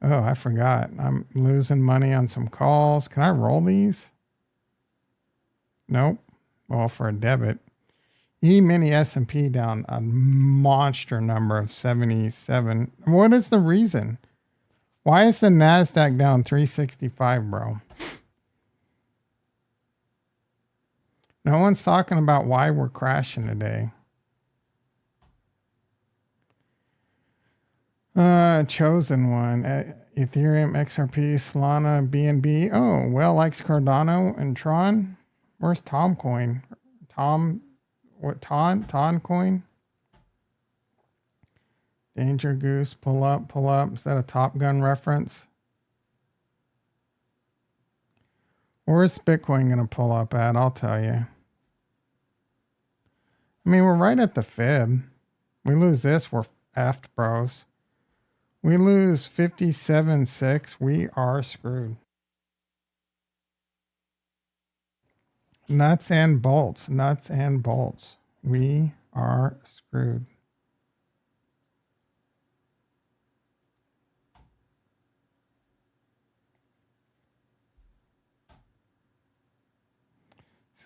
Oh, I forgot. I'm losing money on some calls. Can I roll these? Nope. Well, for a debit. E-mini S&P down a monster number of 77. What is the reason? Why is the NASDAQ down 365, bro? No one's talking about why we're crashing today. Chosen one. Ethereum, XRP, Solana, BNB. Oh, well, likes Cardano and Tron. Where's Tom Coin? Tom, what, Ton Coin? Danger Goose, pull up, pull up. Is that a Top Gun reference? Where's Bitcoin going to pull up at? I'll tell you. I mean, we're right at the fib. We lose this, we're effed, bros. We lose 57.6. We are screwed. Nuts and bolts. Nuts and bolts. We are screwed.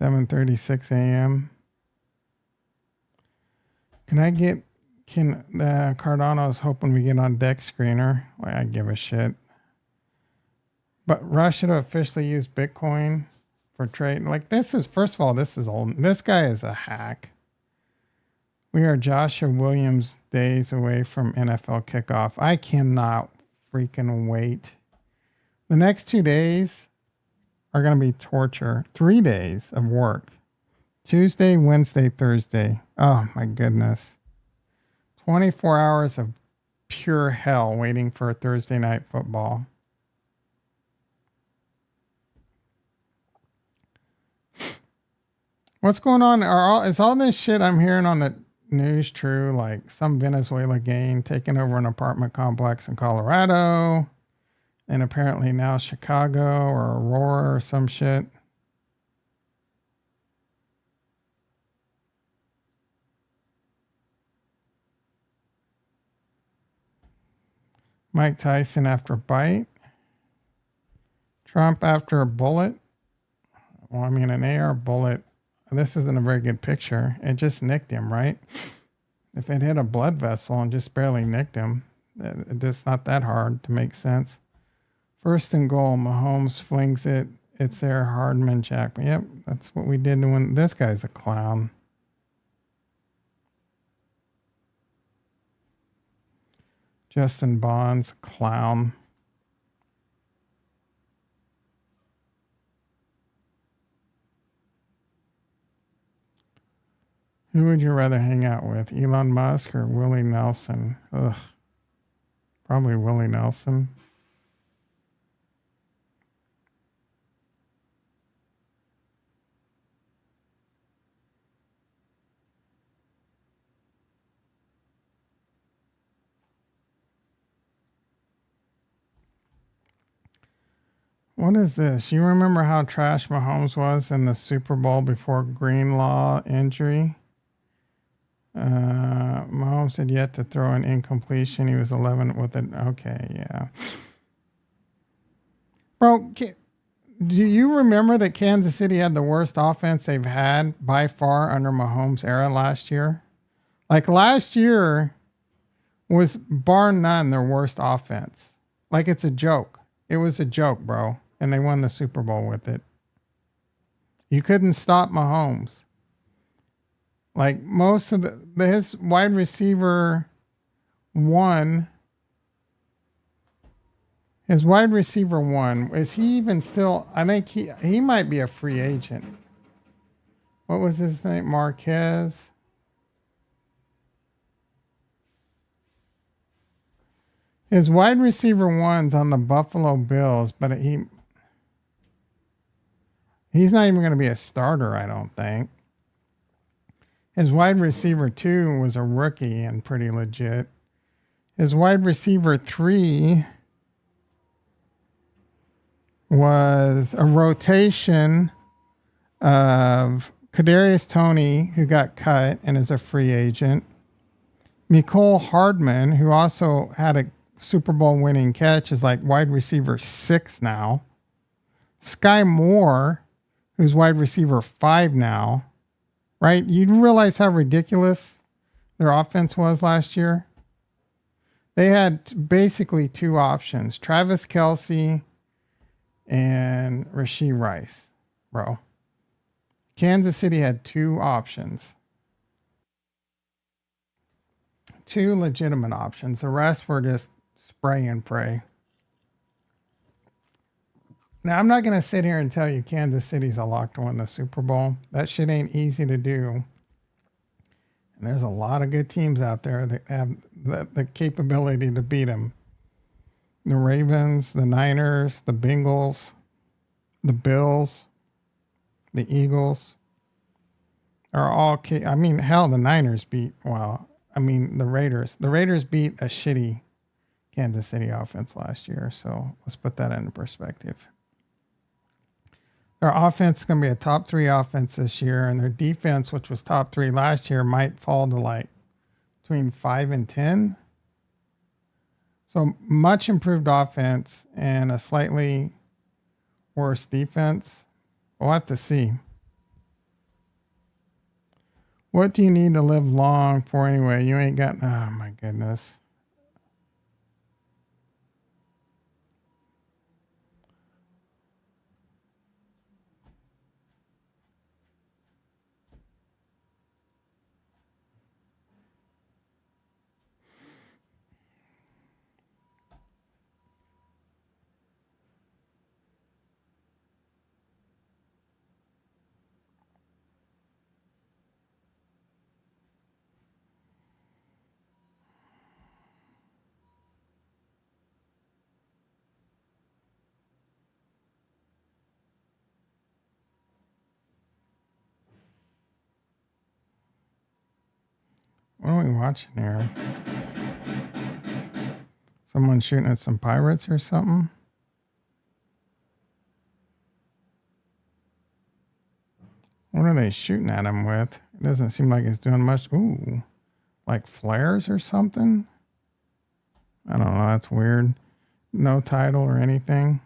$7:36 a.m. Can Cardano's hoping we get on deck screener? Like, I give a shit. But Russia to officially use Bitcoin for trade. Like, this is, first of all, this is old. This guy is a hack. We are Joshua Williams days away from NFL kickoff. I cannot freaking wait. The next 2 days are going to be torture. 3 days of work. Tuesday, Wednesday, Thursday. Oh my goodness. 24 hours of pure hell waiting for Thursday night football. What's going on? Is all this shit I'm hearing on the news true? Like some Venezuela gang taking over an apartment complex in Colorado, and apparently now Chicago or Aurora or some shit. Mike Tyson after a bite. Trump after a bullet. Well, I mean, an AR bullet. This isn't a very good picture. It just nicked him, right? If it hit a blood vessel and just barely nicked him, it's not that hard to make sense. First and goal, Mahomes flings it. It's there, Hardman, Jackman. Yep, that's what we did when this guy's a clown. Justin Bonds, clown. Who would you rather hang out with, Elon Musk or Willie Nelson? Ugh, probably Willie Nelson. What is this? You remember how trash Mahomes was in the Super Bowl before Greenlaw injury? Mahomes had yet to throw an incompletion. He was 11 with it. Okay, yeah. Bro, do you remember that Kansas City had the worst offense they've had by far under Mahomes' era last year? Like last year was bar none their worst offense. Like it's a joke. It was a joke, bro. And they won the Super Bowl with it. You couldn't stop Mahomes. Like most of his wide receiver one. His wide receiver one, is he even still? I think he might be a free agent. What was his name? Marquez. His wide receiver one's on the Buffalo Bills, but he's not even going to be a starter, I don't think. His wide receiver 2 was a rookie and pretty legit. His wide receiver 3 was a rotation of Kadarius Toney, who got cut and is a free agent. Mecole Hardman, who also had a Super Bowl winning catch, is like wide receiver 6 now. Sky Moore, who's wide receiver 5 now. Right? You realize how ridiculous their offense was last year? They had basically 2 options. Travis Kelce and Rashee Rice, bro. Kansas City had two options. Two legitimate options. The rest were just spray and pray. Now, I'm not going to sit here and tell you Kansas City's a lock to win the Super Bowl. That shit ain't easy to do. And there's a lot of good teams out there that have the capability to beat them. The Ravens, the Niners, the Bengals, the Bills, the Eagles are all... I mean, hell, the Niners beat... Well, I mean, the Raiders. The Raiders beat a shitty Kansas City offense last year. So let's put that into perspective. Their offense is going to be a top 3 offense this year, and their defense, which was top 3 last year, might fall to like between 5 and 10. So much improved offense and a slightly worse defense. We'll have to see. What do you need to live long for anyway? You ain't got... Oh, my goodness. What are we watching here? Someone shooting at some pirates or something? What are they shooting at him with? It doesn't seem like it's doing much. Ooh, like flares or something? I don't know. That's weird. No title or anything.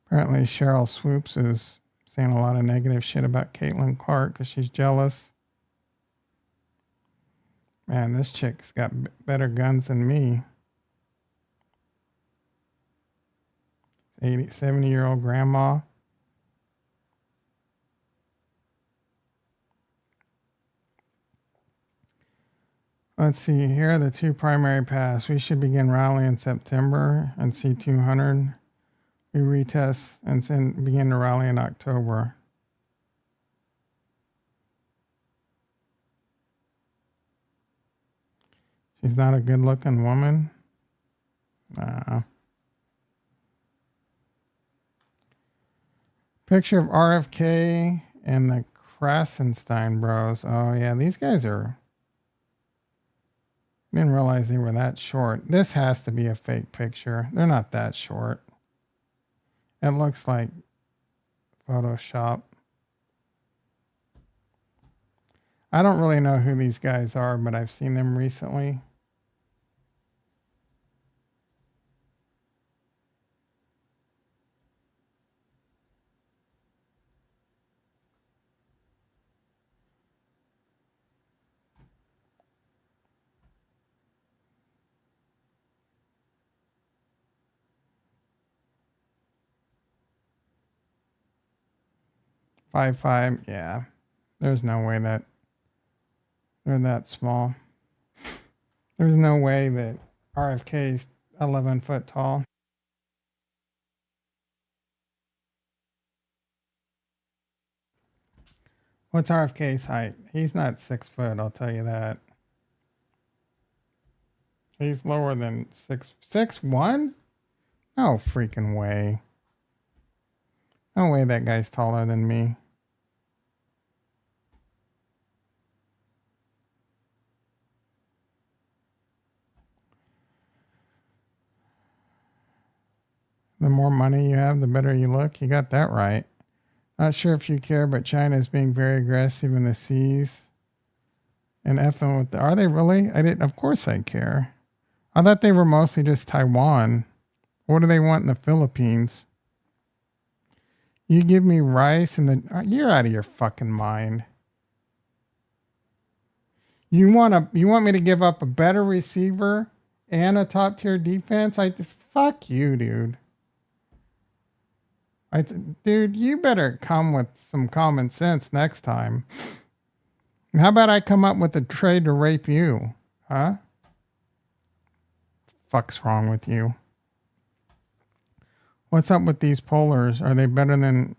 Apparently Cheryl Swoops is saying a lot of negative shit about Caitlin Clark because she's jealous. Man, this chick's got better guns than me. 70-year-old grandma. Let's see. Here are the 2 primary paths. We should begin rally in September and see 200. We retest and then begin to rally in October. She's not a good-looking woman. Nah. Picture of RFK and the Krasenstein bros. Oh, yeah, these guys are... Didn't realize they were that short. This has to be a fake picture. They're not that short. It looks like Photoshop. I don't really know who these guys are, but I've seen them recently. Five, yeah. There's no way that they're that small. There's no way that RFK is 11 foot tall. What's RFK's height? He's not 6 foot, I'll tell you that. He's lower than 6'1"? No freaking way. No way that guy's taller than me. The more money you have, the better you look. You got that right. Not sure if you care, but China is being very aggressive in the seas. And effing with are they really? Of course I care. I thought they were mostly just Taiwan. What do they want in the Philippines? You give me rice and you're out of your fucking mind. You want me to give up a better receiver and a top tier defense? Fuck you, dude. Dude, you better come with some common sense next time. How about I come up with a trade to rape you? Huh? Fuck's wrong with you? What's up with these polars? Are they better than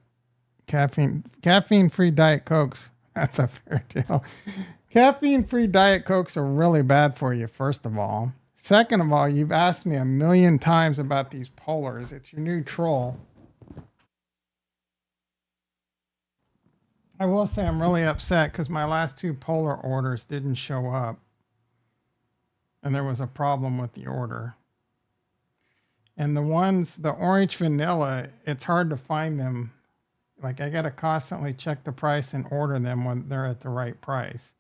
caffeine-free Diet Cokes? That's a fair deal. Caffeine-free Diet Cokes are really bad for you, first of all. Second of all, you've asked me a million times about these polars. It's your new troll. I will say I'm really upset because my last two polar orders didn't show up. And there was a problem with the order. And the orange vanilla, it's hard to find them. Like I got to constantly check the price and order them when they're at the right price.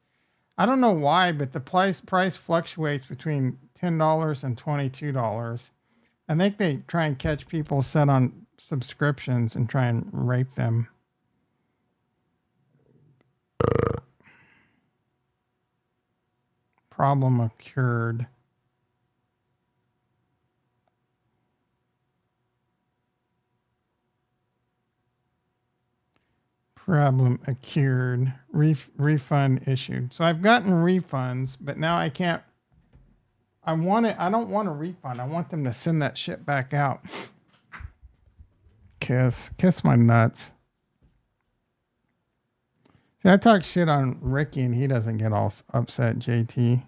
I don't know why, but the price fluctuates between $10 and $22. I think they try and catch people set on subscriptions and try and rape them. Problem occurred. Problem occurred. Refund issued. So I've gotten refunds, but now I can't. I don't want a refund. I want them to send that shit back out. Kiss my nuts. See, I talk shit on Ricky and he doesn't get all upset, JT.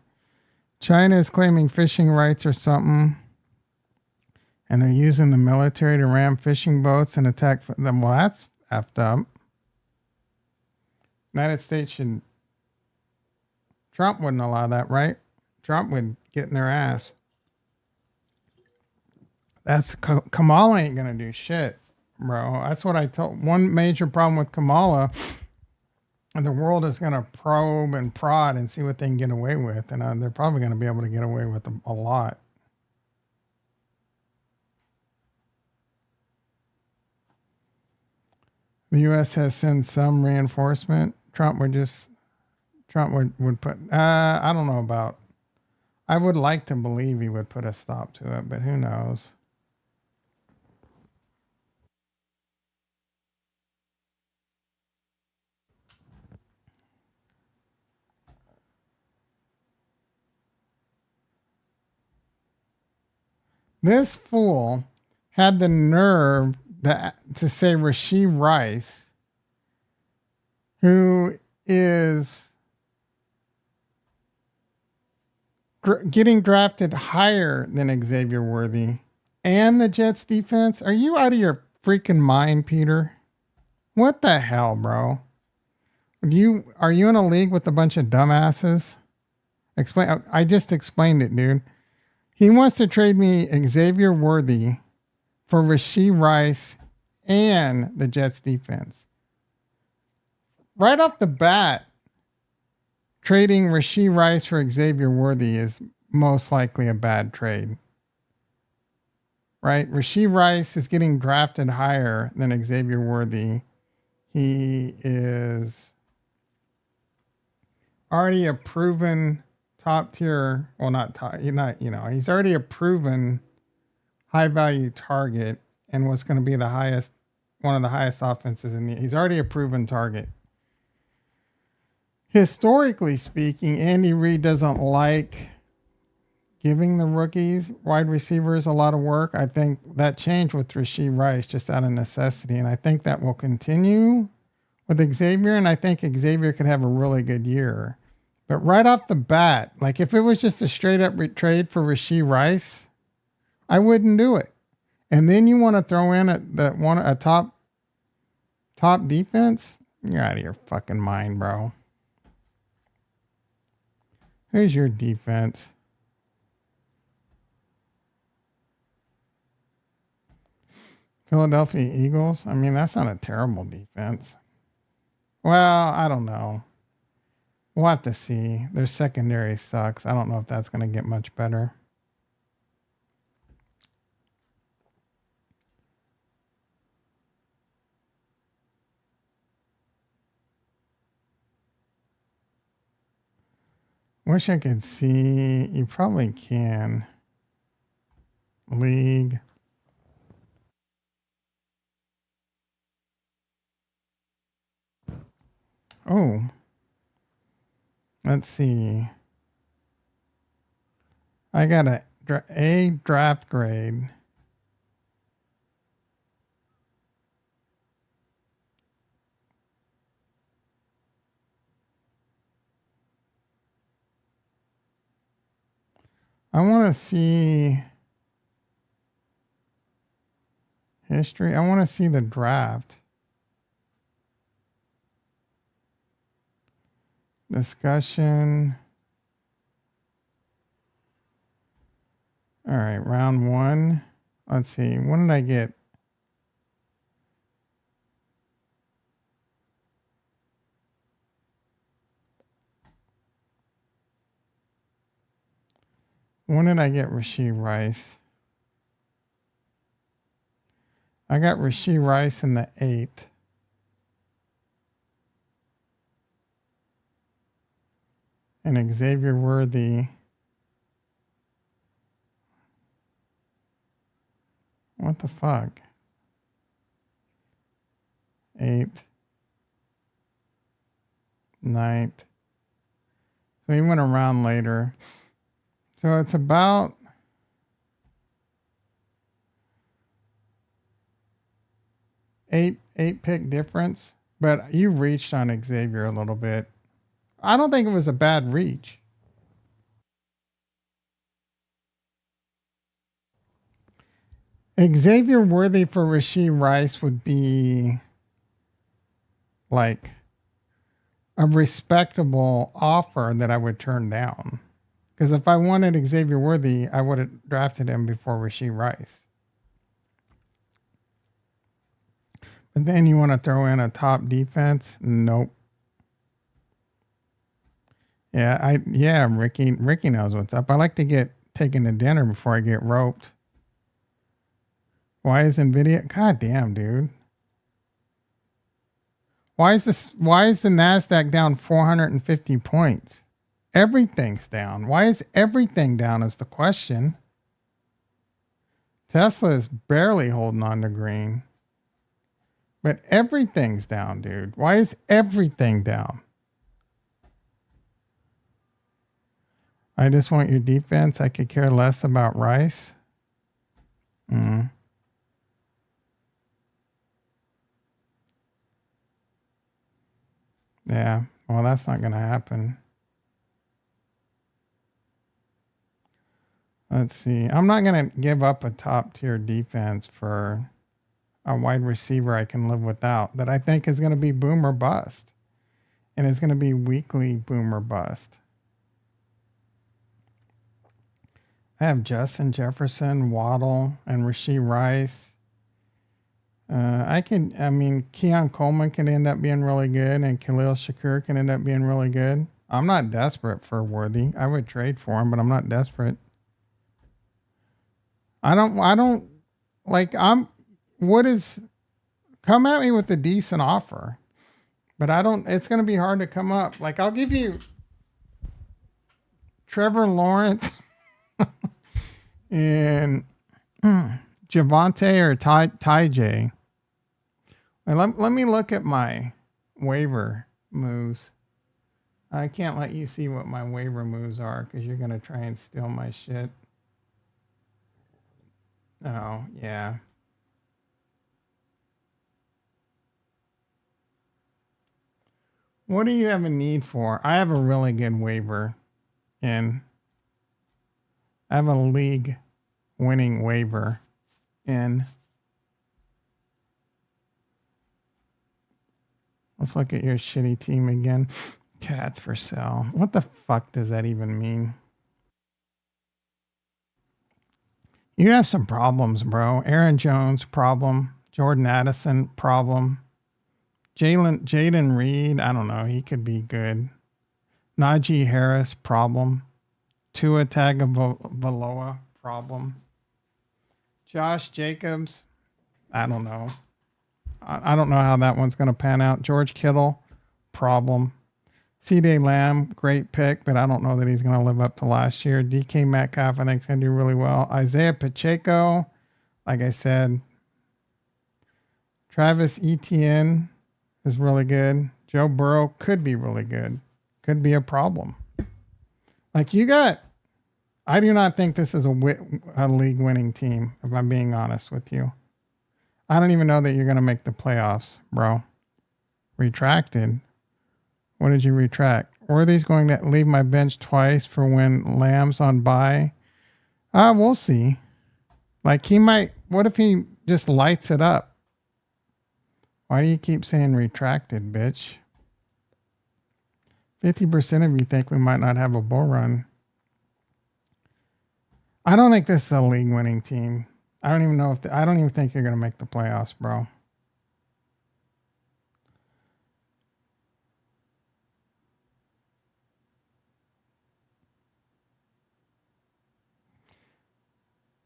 China is claiming fishing rights or something. And they're using the military to ram fishing boats and attack them. Well, that's effed up. United States should... Trump wouldn't allow that, right? Trump would get in their ass. Kamala ain't gonna do shit, bro. That's what I told. One major problem with Kamala, and the world is gonna probe and prod and see what they can get away with, and they're probably gonna be able to get away with a lot. The U.S. has sent some reinforcement. Trump would put. I don't know about. I would like to believe he would put a stop to it, but who knows? This fool had the nerve to say Rashid Rice, who is getting drafted higher than Xavier Worthy and the Jets defense. Are you out of your freaking mind, Peter? What the hell, bro? Are you in a league with a bunch of dumbasses? Explain. I just explained it, dude. He wants to trade me Xavier Worthy for Rashid Rice and the Jets defense. Right off the bat, trading Rashid Rice for Xavier Worthy is most likely a bad trade. Right? Rashid Rice is getting drafted higher than Xavier Worthy. He is already a proven top tier, well, not top, he's already a proven high value target and what's going to be one of the highest offenses he's already a proven target. Historically speaking, Andy Reid doesn't like giving the rookies, wide receivers, a lot of work. I think that changed with Rashid Rice just out of necessity, and I think that will continue with Xavier, and I think Xavier could have a really good year. But right off the bat, like if it was just a straight up trade for Rashid Rice, I wouldn't do it. And then you want to throw in a top defense? You're out of your fucking mind, bro. Who's your defense? Philadelphia Eagles? I mean, that's not a terrible defense. Well, I don't know. We'll have to see. Their secondary sucks. I don't know if that's going to get much better. Wish I could see. You probably can. League. Oh. Let's see. I got a draft grade. I want to see history. I want to see the draft. Discussion. All right, round 1. Let's see. When did I get? When did I get Rashee Rice? I got Rashee Rice in the 8th. And Xavier Worthy. What the fuck? 8th. 9th. So he went around later. So it's about eight pick difference, but you reached on Xavier a little bit. I don't think it was a bad reach. Xavier Worthy for Rashee Rice would be like a respectable offer that I would turn down. Because if I wanted Xavier Worthy, I would have drafted him before Rashee Rice. But then you want to throw in a top defense? Nope. Yeah, Ricky knows what's up. I like to get taken to dinner before I get roped. Why is Nvidia? God damn, dude. Why is the Nasdaq down 450 points? Everything's down. Why is everything down is the question. Tesla is barely holding on to green. But everything's down, dude. Why is everything down? I just want your defense. I could care less about Rice. Yeah, well, that's not going to happen. Let's see. I'm not going to give up a top tier defense for a wide receiver I can live without that I think is going to be boom or bust. And it's going to be weekly boom or bust. I have Justin Jefferson, Waddle, and Rashee Rice. Keon Coleman can end up being really good, and Khalil Shakur can end up being really good. I'm not desperate for Worthy. I would trade for him, but I'm not desperate. Come at me with a decent offer, but it's going to be hard to come up. Like, I'll give you Trevor Lawrence and Javonte or Ty J. Let me look at my waiver moves. I can't let you see what my waiver moves are because you're going to try and steal my shit. Oh, yeah. What do you have a need for? I have a really good waiver in. I have a league winning waiver in. Let's look at your shitty team again. Cats for sale. What the fuck does that even mean? You have some problems, bro. Aaron Jones, problem. Jordan Addison, problem. Jaden Reed, I don't know. He could be good. Najee Harris, problem. Tua Tagovailoa, problem. Josh Jacobs, I don't know. I don't know how that one's going to pan out. George Kittle, problem. C.D. Lamb, great pick, but I don't know that he's going to live up to last year. DK Metcalf, I think, is going to do really well. Isaiah Pacheco, like I said. Travis Etienne is really good. Joe Burrow could be really good. Could be a problem. Like you got, I do not think this is a league winning team, if I'm being honest with you. I don't even know that you're going to make the playoffs, bro. Retracted. What did you retract? Worthy's going to leave my bench twice for when Lamb's on bye. We'll see. Like he might, what if he just lights it up? Why do you keep saying retracted, bitch? 50% of you think we might not have a bull run. I don't think this is a league winning team. I don't even know if, I don't even think you're going to make the playoffs, bro.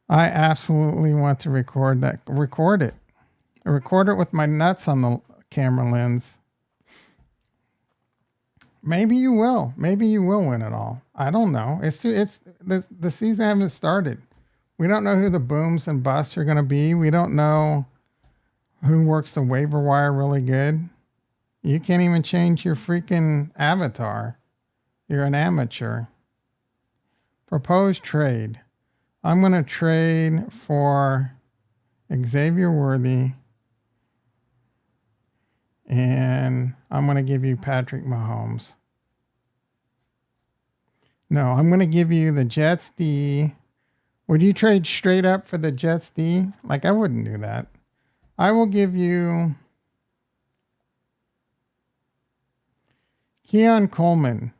I absolutely want to record that. Record it. Record it with my nuts on the camera lens. Maybe you will. Maybe you will win it all. I don't know. It's the season hasn't started. We don't know who the booms and busts are going to be. We don't know who works the waiver wire really good. You can't even change your freaking avatar. You're an amateur. Proposed trade. I'm going to trade for Xavier Worthy. And I'm going to give you Patrick Mahomes. No, I'm going to give you the Jets D. Would you trade straight up for the Jets D? Like, I wouldn't do that. I will give you Keon Coleman.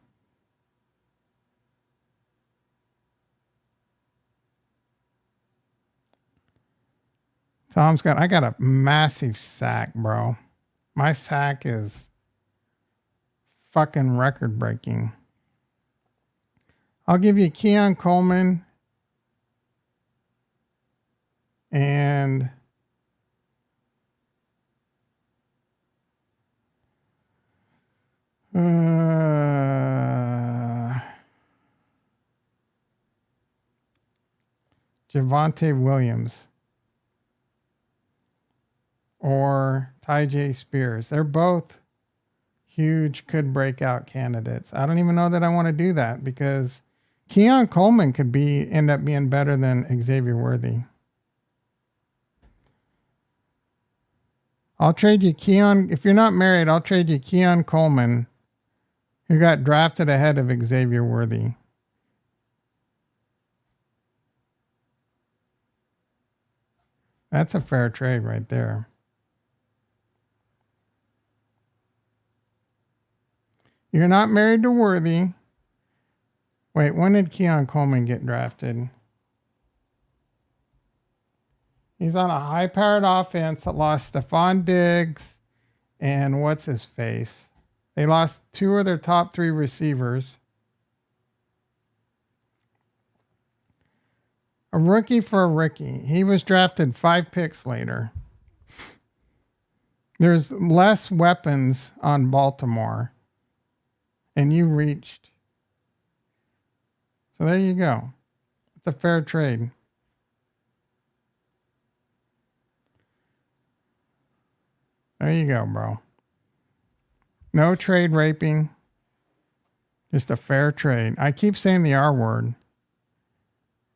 I got a massive sack, bro. My sack is fucking record breaking. I'll give you Keon Coleman and Javonte Williams or Tyjae Spears. They're both huge, could break out candidates. I don't even know that I want to do that because Keon Coleman could end up being better than Xavier Worthy. I'll trade you Keon. If you're not married, I'll trade you Keon Coleman, who got drafted ahead of Xavier Worthy. That's a fair trade right there. You're not married to Worthy. Wait, when did Keon Coleman get drafted? He's on a high-powered offense that lost Stephon Diggs and what's his face. They lost two of their top three receivers. A rookie for a rookie. He was drafted 5 picks later. There's less weapons on Baltimore. And you reached. So there you go. It's a fair trade. There you go, bro. No trade raping. Just a fair trade. I keep saying the R word.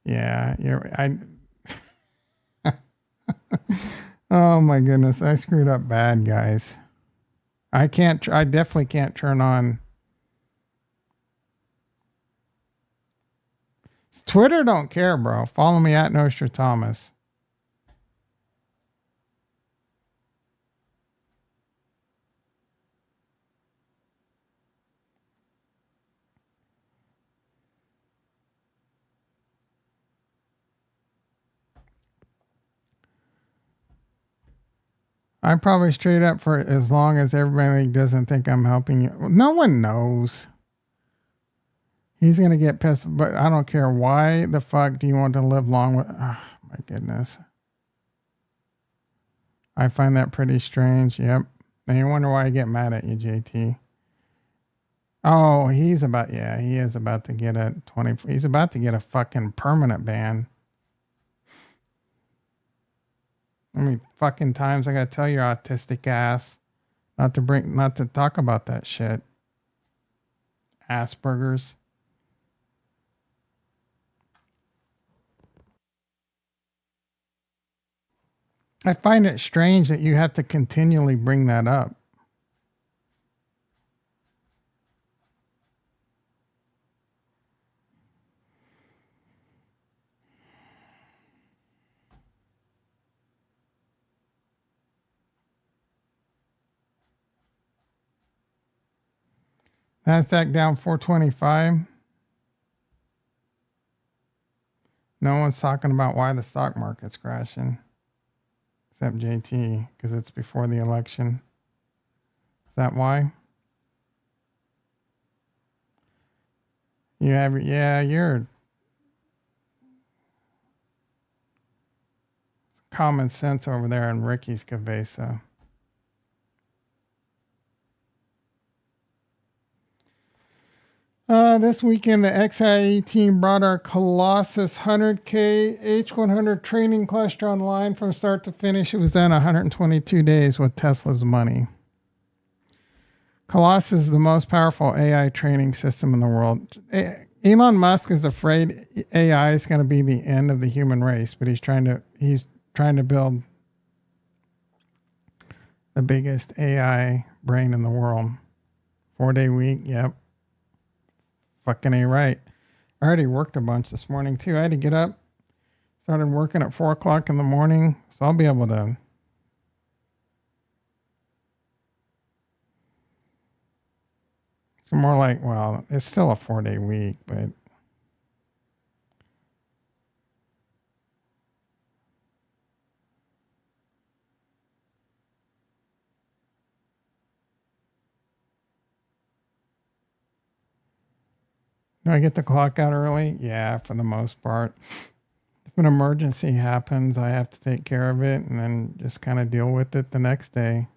Yeah, oh my goodness, I screwed up bad, guys. I definitely can't turn on. Twitter don't care, bro. Follow me at Nostradamus. I'm probably straight up for it as long as everybody doesn't think I'm helping you. No one knows. He's going to get pissed, but I don't care. Why the fuck do you want to live long with? Oh, my goodness. I find that pretty strange. Yep. And you wonder why I get mad at you, JT. Oh, he is about to get a 20, he's about to get a fucking permanent ban. How many fucking times I gotta tell your autistic ass not to talk about that shit. Asperger's. I find it strange that you have to continually bring that up. NASDAQ down 425. No one's talking about why the stock market's crashing. Except JT, because it's before the election. Is that why? You're common sense over there in Ricky's cabeza. This weekend, the XIE team brought our Colossus 100K H100 training cluster online from start to finish. It was done 122 days with Tesla's money. Colossus is the most powerful AI training system in the world. Elon Musk is afraid AI is going to be the end of the human race, but he's trying to build the biggest AI brain in the world. 4-day week, yep. Fucking A right. I already worked a bunch this morning too. I had to get up, started working at 4 o'clock in the morning, so I'll be able to. It's more like, well, it's still a 4-day week, but do I get the clock out early? Yeah, for the most part. If an emergency happens, I have to take care of it and then just kind of deal with it the next day.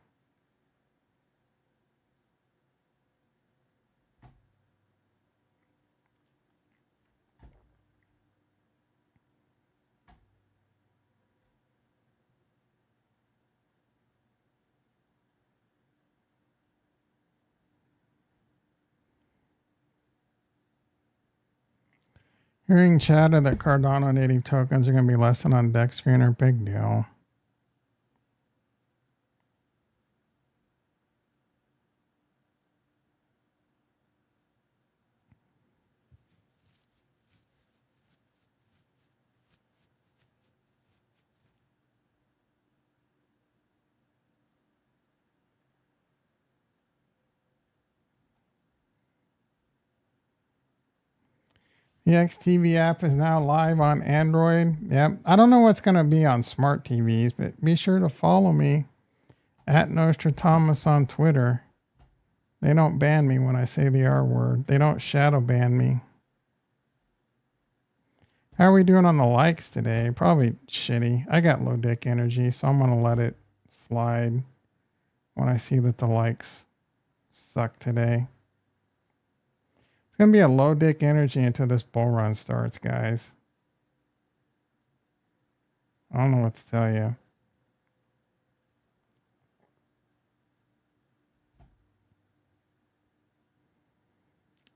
Hearing chatter that Cardano native tokens are going to be less than on deck screener, big deal. The XTV app is now live on Android. Yep. I don't know what's going to be on smart TVs, but be sure to follow me at Nostradamus on Twitter. They don't ban me when I say the R word. They don't shadow ban me. How are we doing on the likes today? Probably shitty. I got low dick energy, so I'm going to let it slide when I see that the likes suck today. It's going to be a low dick energy until this bull run starts, guys. I don't know what to tell you.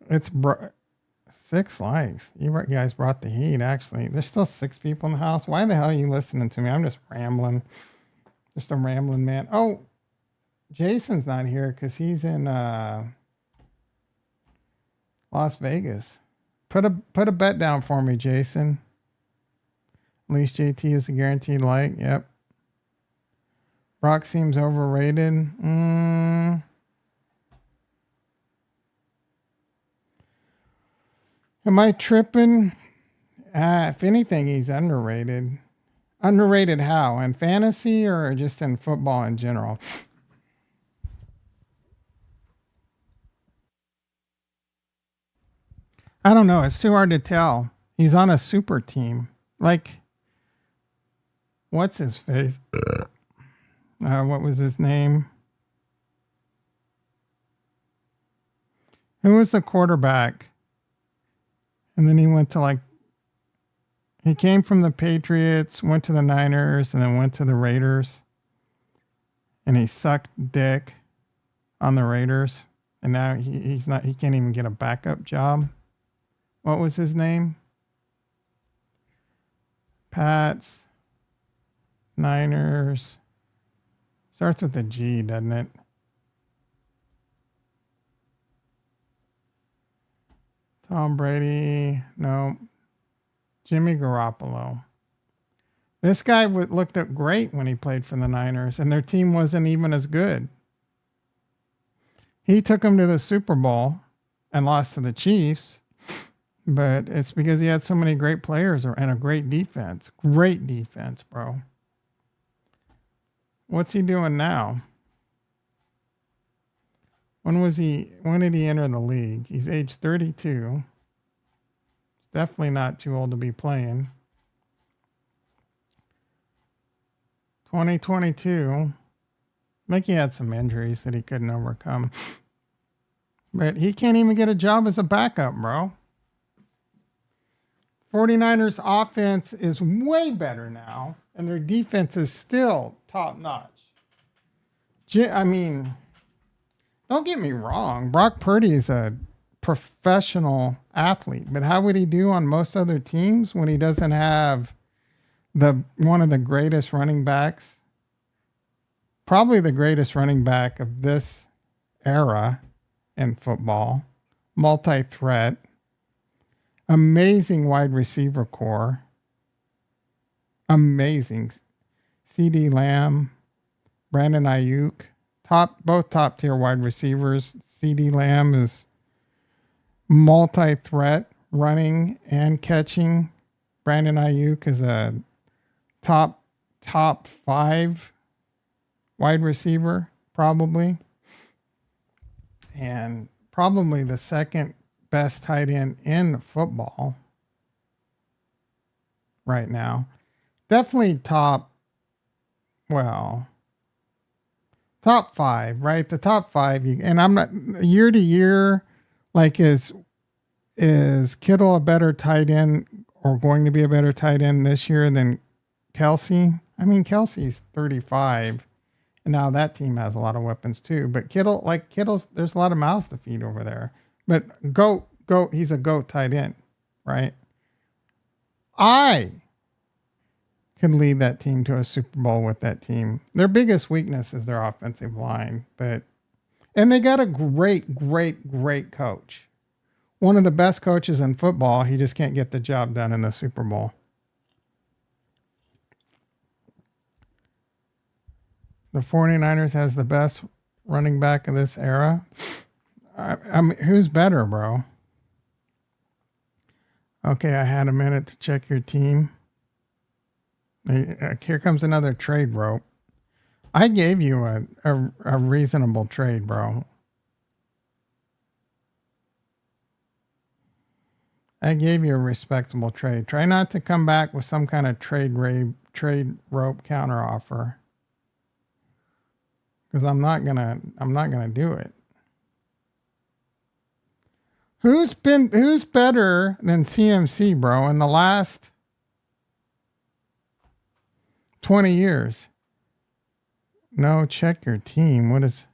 It's 6 likes. You guys brought the heat, actually. There's still 6 people in the house. Why the hell are you listening to me? I'm just rambling. Just a rambling man. Oh, Jason's not here because he's in Las Vegas. Put a bet down for me, Jason. At least JT is a guaranteed like. Yep. Brock seems overrated. Am I tripping? If anything, he's underrated. Underrated how? In fantasy or just in football in general? I don't know. It's too hard to tell. He's on a super team. Like, what's his face? What was his name? Who was the quarterback? And then he went to like, he came from the Patriots, went to the Niners, and then went to the Raiders. And he sucked dick on the Raiders. And now he can't even get a backup job. What was his name? Pats, Niners. Starts with a G, doesn't it? Tom Brady. No. Jimmy Garoppolo. This guy looked up great when he played for the Niners, and their team wasn't even as good. He took them to the Super Bowl and lost to the Chiefs, but it's because he had so many great players and a great defense. Great defense, bro. What's he doing now? When did he enter the league? He's age 32. Definitely not too old to be playing. 2022. I think he had some injuries that he couldn't overcome. But he can't even get a job as a backup, bro. 49ers offense is way better now, and their defense is still top notch. I mean, don't get me wrong. Brock Purdy is a professional athlete, but how would he do on most other teams when he doesn't have one of the greatest running backs? Probably the greatest running back of this era in football. Multi-threat. Amazing wide receiver core. Amazing. CD Lamb, Brandon Ayuk, both top tier wide receivers. CD Lamb is multi-threat, running and catching. Brandon Ayuk is a top 5 wide receiver, probably. And probably the second best tight end in football right now. Definitely top 5, right? The top 5. And I'm not year to year, like is Kittle a better tight end or going to be a better tight end this year than Kelsey? I mean, Kelsey's 35. And now that team has a lot of weapons too. But Kittle's, there's a lot of mouths to feed over there. But GOAT, he's a GOAT tight end, right? I can lead that team to a Super Bowl with that team. Their biggest weakness is their offensive line. And they got a great, great, great coach. One of the best coaches in football. He just can't get the job done in the Super Bowl. The 49ers has the best running back of this era. I mean, who's better, bro? Okay, I had a minute to check your team. Here comes another trade, bro. I gave you a reasonable trade, bro. I gave you a respectable trade. Try not to come back with some kind of trade rope counteroffer. Because I'm not gonna do it. Who's better than CMC, bro, in the last 20 years? No, check your team. What is?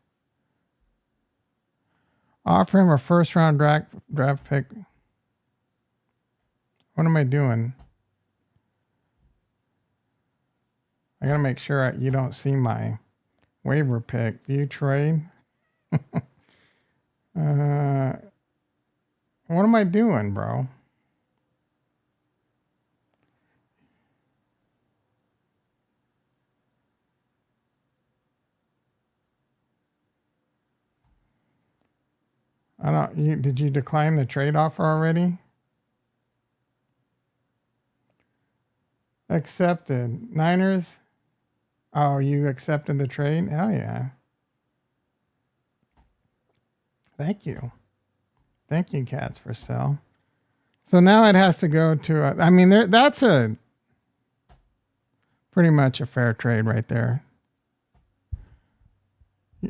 Offer him a first round draft pick. What am I doing? I gotta make sure you don't see my waiver pick. View trade. What am I doing, bro? Did you decline the trade offer already? Accepted. Niners. Oh, you accepted the trade? Hell yeah. Thank you. Thank you, Cats for Sell. So now it has to go to, that's a pretty much a fair trade right there.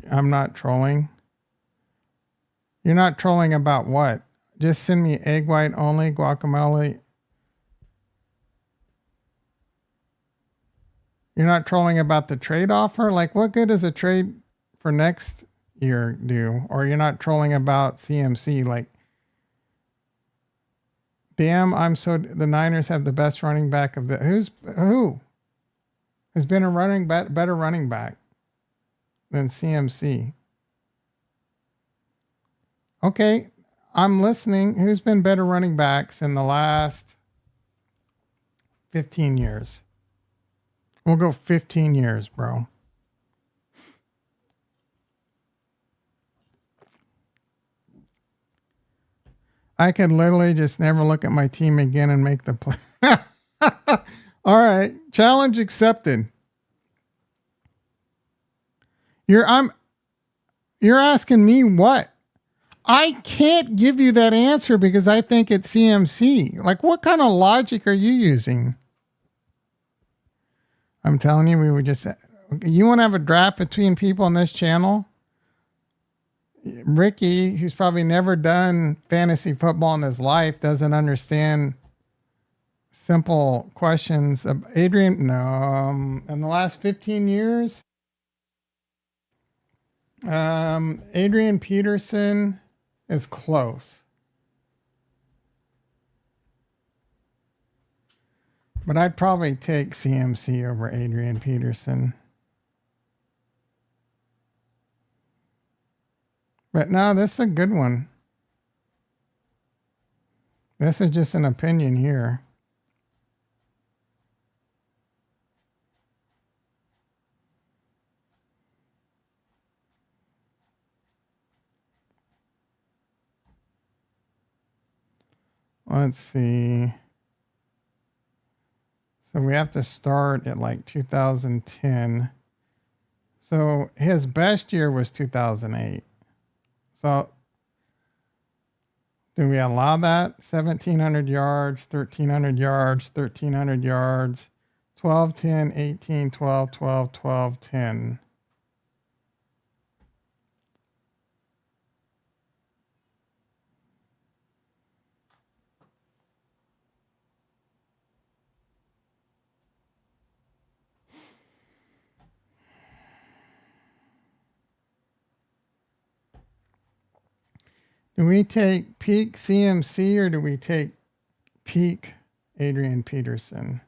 I'm not trolling. You're not trolling about what? Just send me egg white only, guacamole. You're not trolling about the trade offer? Like, what good does a trade for next year do? Or you're not trolling about CMC? Like, damn, the Niners have the best running back of the, who has been a better running back than CMC? Okay, I'm listening. Who's been better running backs in the last 15 years? We'll go 15 years, bro. I could literally just never look at my team again and make the play. All right, challenge accepted. You're asking me what? I can't give you that answer because I think it's CMC. Like, what kind of logic are you using? I'm telling you, we would just. You want to have a draft between people on this channel? Ricky, who's probably never done fantasy football in his life, doesn't understand simple questions. Adrian, no, in the last 15 years, Adrian Peterson is close. But I'd probably take CMC over Adrian Peterson. But no, this is a good one. This is just an opinion here. Let's see. So we have to start at like 2010. So his best year was 2008. So do we allow that? 1,700 yards, 1,300 yards, 1,300 yards, 12, 10, 18, 12, 12, 12, 10. Do we take peak CMC or do we take peak Adrian Peterson?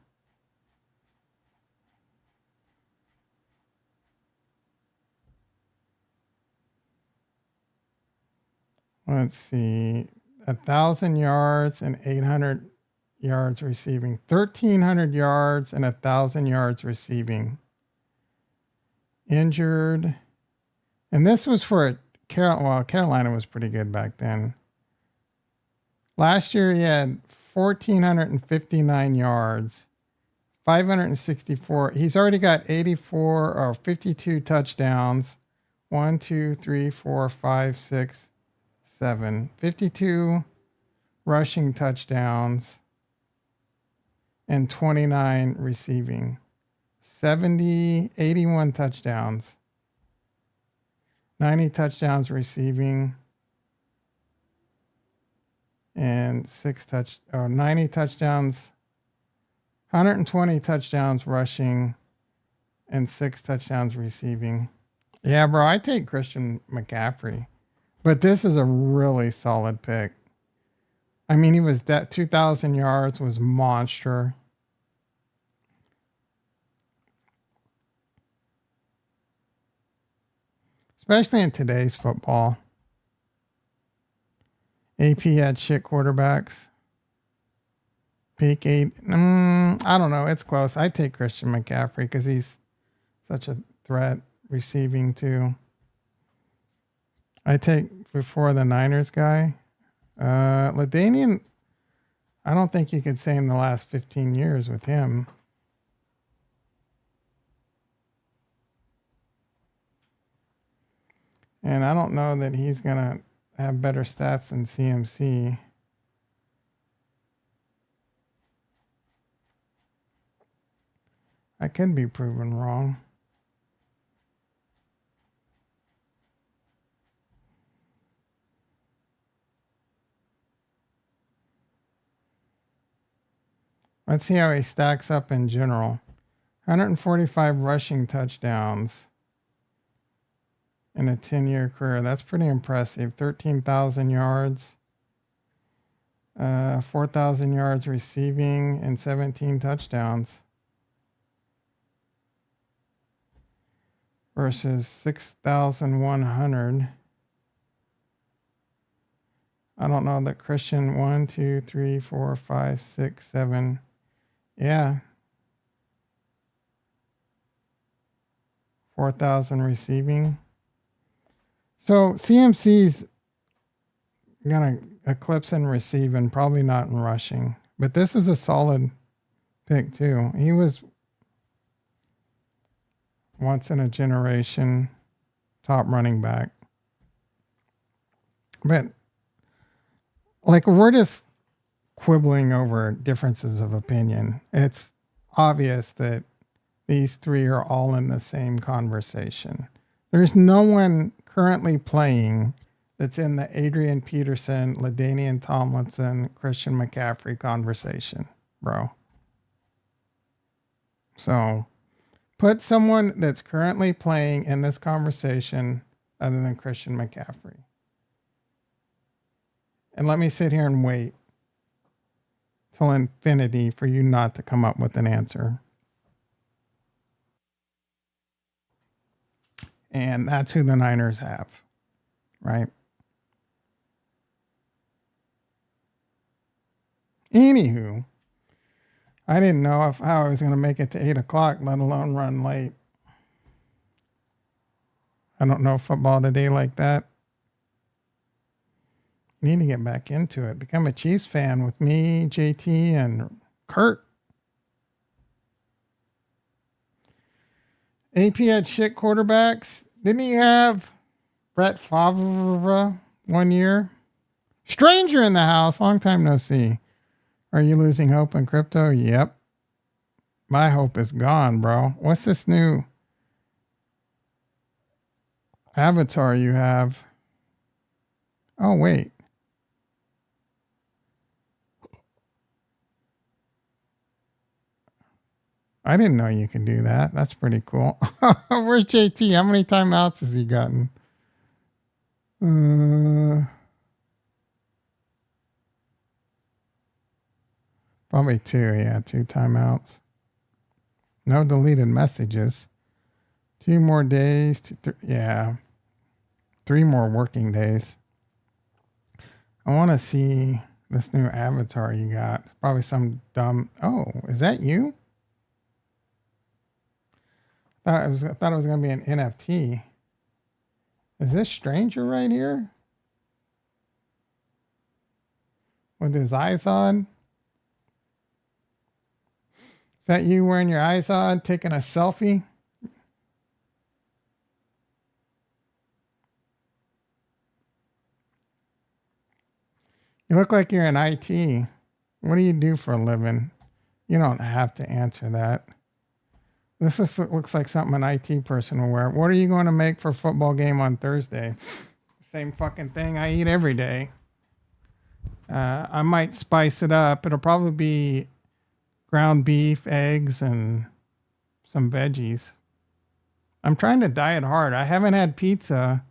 Let's see. 1,000 yards and 800 yards receiving. 1,300 yards and 1,000 yards receiving. Injured. And this was for Carolina was pretty good back then. Last year he had 1,459 yards, 564. He's already got 84 or 52 touchdowns. 1, 2, 3, 4, 5, 6, 7. 52 rushing touchdowns and 29 receiving. 81 touchdowns. 90 touchdowns receiving and 90 touchdowns, 120 touchdowns rushing and 6 touchdowns receiving. Yeah, bro, I take Christian McCaffrey, but this is a really solid pick. I mean, he was that 2,000 yards was monster. Especially in today's football. AP had shit quarterbacks. Peak 8. I don't know. It's close. I take Christian McCaffrey because he's such a threat receiving too. I take before the Niners guy. LaDainian, I don't think you could say in the last 15 years with him. And I don't know that he's going to have better stats than CMC. I could be proven wrong. Let's see how he stacks up in general. 145 rushing touchdowns in a 10-year career. That's pretty impressive. 13,000 yards. 4,000 yards receiving and 17 touchdowns. Versus 6,100. I don't know that Christian 1, 2, 3, 4, 5, 6, 7. Yeah. 4,000 receiving. So CMC's gonna eclipse in receiving, probably not in rushing. But this is a solid pick too. He was once in a generation top running back. But like, we're just quibbling over differences of opinion. It's obvious that these three are all in the same conversation. There's no one currently playing that's in the Adrian Peterson, LaDainian Tomlinson, Christian McCaffrey conversation, bro. So put someone that's currently playing in this conversation other than Christian McCaffrey. And let me sit here and wait till infinity for you not to come up with an answer. And that's who the Niners have, right? Anywho, I didn't know how I was going to make it to 8 o'clock, let alone run late. I don't know football today like that. Need to get back into it. Become a Chiefs fan with me, JT, and Kurt. AP had shit quarterbacks. Didn't he have Brett Favre 1 year? Stranger in the house. Long time no see. Are you losing hope in crypto? Yep. My hope is gone, bro. What's this new avatar you have? Oh, wait. I didn't know you could do that. That's pretty cool. Where's JT? How many timeouts has he gotten? Probably 2. Yeah, 2 timeouts. No deleted messages. 2 more days. Yeah. 3 more working days. I want to see this new avatar you got. It's probably some dumb... Oh, is that you? I thought it was going to be an NFT. Is this stranger right here? With his eyes on? Is that you wearing your eyes on, taking a selfie? You look like you're in IT. What do you do for a living? You don't have to answer that. This looks like something an IT person will wear. What are you going to make for a football game on Thursday? Same fucking thing I eat every day. I might spice it up. It'll probably be ground beef, eggs, and some veggies. I'm trying to diet hard. I haven't had pizza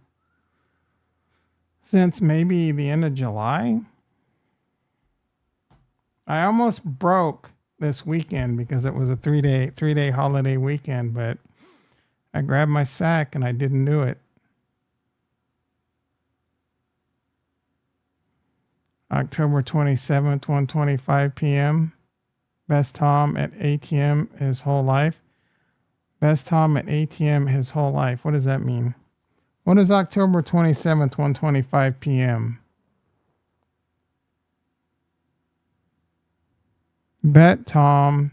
since maybe the end of July. I almost broke this weekend because it was a 3-day holiday weekend, but I grabbed my sack and I didn't do it. October 27th, 1:25 p.m. Best Tom at ATM his whole life. Best Tom at ATM his whole life. What does that mean? What is October 27th, 1:25 p.m.? Bet Tom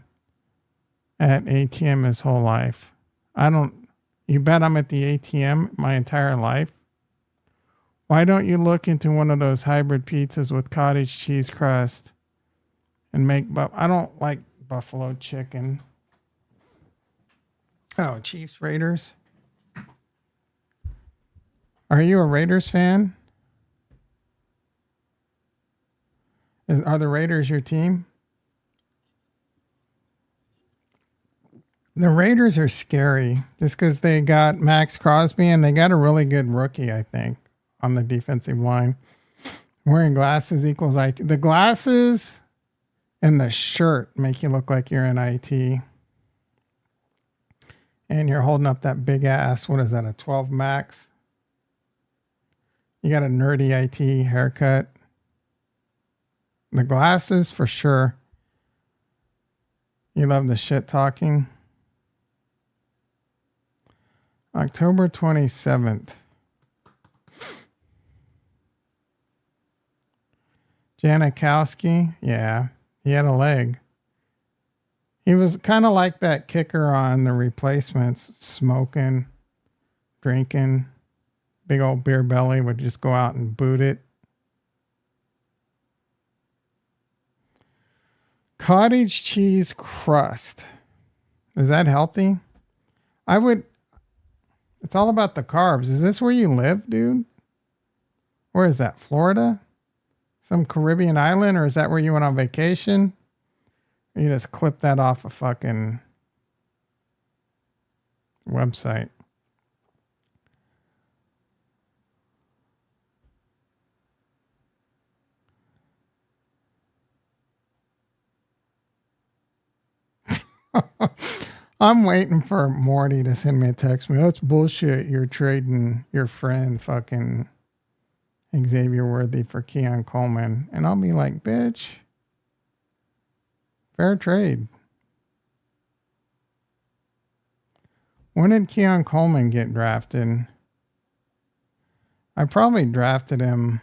at ATM his whole life. You bet I'm at the ATM my entire life? Why don't you look into one of those hybrid pizzas with cottage cheese crust and make, I don't like buffalo chicken. Oh, Chiefs, Raiders. Are you a Raiders fan? Are the Raiders your team? The Raiders are scary just because they got Max Crosby and they got a really good rookie, I think, on the defensive line. Wearing glasses equals IT. The glasses and the shirt make you look like you're in IT. And you're holding up that big ass, what is that, a 12 Max? You got a nerdy IT haircut. The glasses, for sure. You love the shit talking. October 27th. Janikowski, yeah, he had a leg. He was kind of like that kicker on the replacements, smoking, drinking, big old beer belly, would just go out and boot it. Cottage cheese crust. Is that healthy? It's all about the carbs. Is this where you live, dude? Where is that? Florida? Some Caribbean island? Or is that where you went on vacation? Or you just clip that off a fucking website. I'm waiting for Morty to send me a text. That's bullshit. You're trading your friend fucking Xavier Worthy for Keon Coleman. And I'll be like, bitch, fair trade. When did Keon Coleman get drafted? I probably drafted him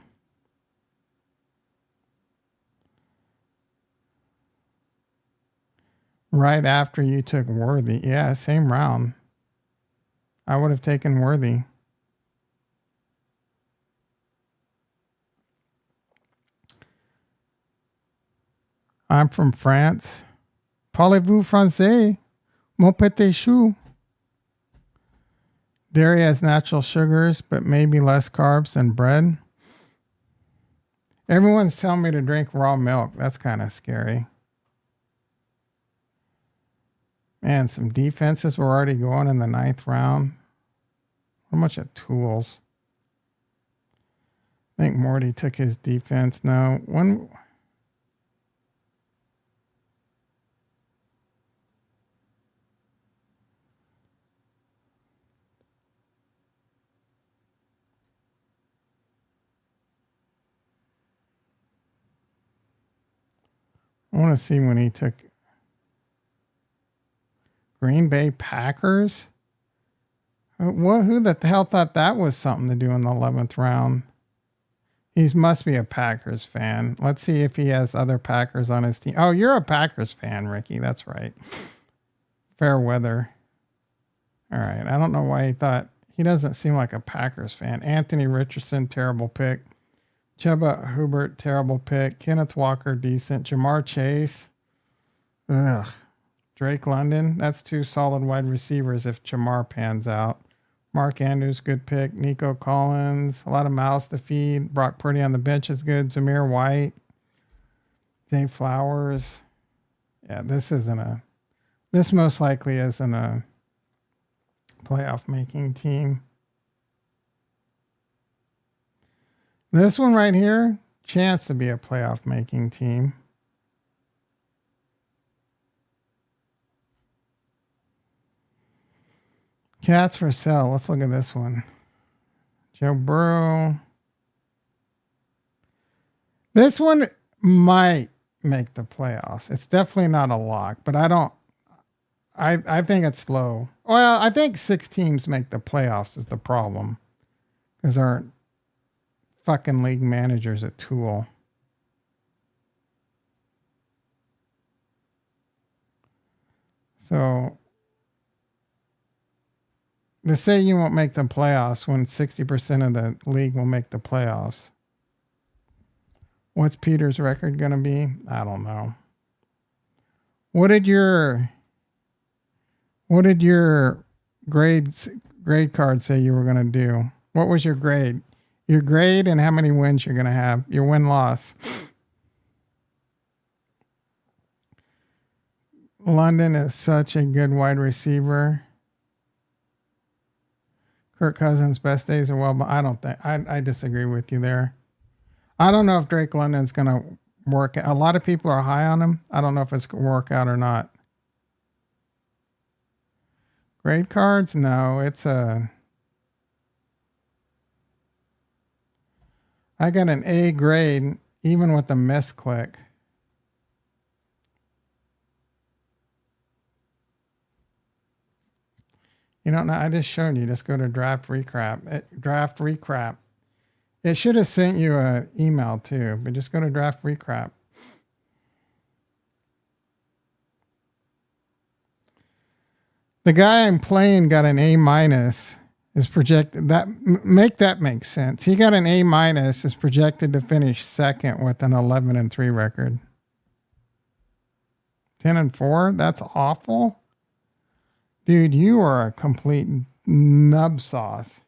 right after you took Worthy. Yeah, same round. I would have taken Worthy. I'm from France. Parlez-vous français? Mon petit chou. Dairy has natural sugars, but maybe less carbs than bread. Everyone's telling me to drink raw milk. That's kind of scary. Man, some defenses were already going in the 9th round. A bunch of tools. I think Morty took his defense. No, when... I want to see when he took Green Bay Packers. Who the hell thought that was something to do in the 11th round? He must be a Packers fan. Let's see if he has other Packers on his team. Oh, you're a Packers fan, Ricky. That's right. Fair weather. All right. I don't know why he thought. He doesn't seem like a Packers fan. Anthony Richardson, terrible pick. Chuba Hubbard, terrible pick. Kenneth Walker, decent. Jamar Chase. Ugh. Drake London. That's 2 solid wide receivers if Jamar pans out. Mark Andrews, good pick. Nico Collins. A lot of mouths to feed. Brock Purdy on the bench is good. Zamir White. Zay Flowers. Yeah, this most likely isn't a playoff making team. This one right here, chance to be a playoff making team. Cats for sale. Let's look at this one. Joe Burrow. This one might make the playoffs. It's definitely not a lock, but I think it's low. Well, I think 6 teams make the playoffs is the problem. Because our fucking league manager's a tool. So to say you won't make the playoffs when 60% of the league will make the playoffs. What's Peter's record going to be? I don't know. What did your grade card say you were going to do? What was your grade? Your grade and how many wins you're going to have. Your win-loss. London is such a good wide receiver. Kirk Cousins' best days are well, but I don't think I disagree with you there. I don't know if Drake London's going to work. A lot of people are high on him. I don't know if it's going to work out or not. Grade cards? No, it's a. I got an A grade even with a misclick. You don't know. I just showed you. Just go to draft recap. Draft recap. It should have sent you an email too, but just go to draft recap. The guy I'm playing got an A minus. Is projected that make sense. He got an A minus. Is projected to finish second with an 11-3 record. 10-4. That's awful. Dude, you are a complete nub sauce.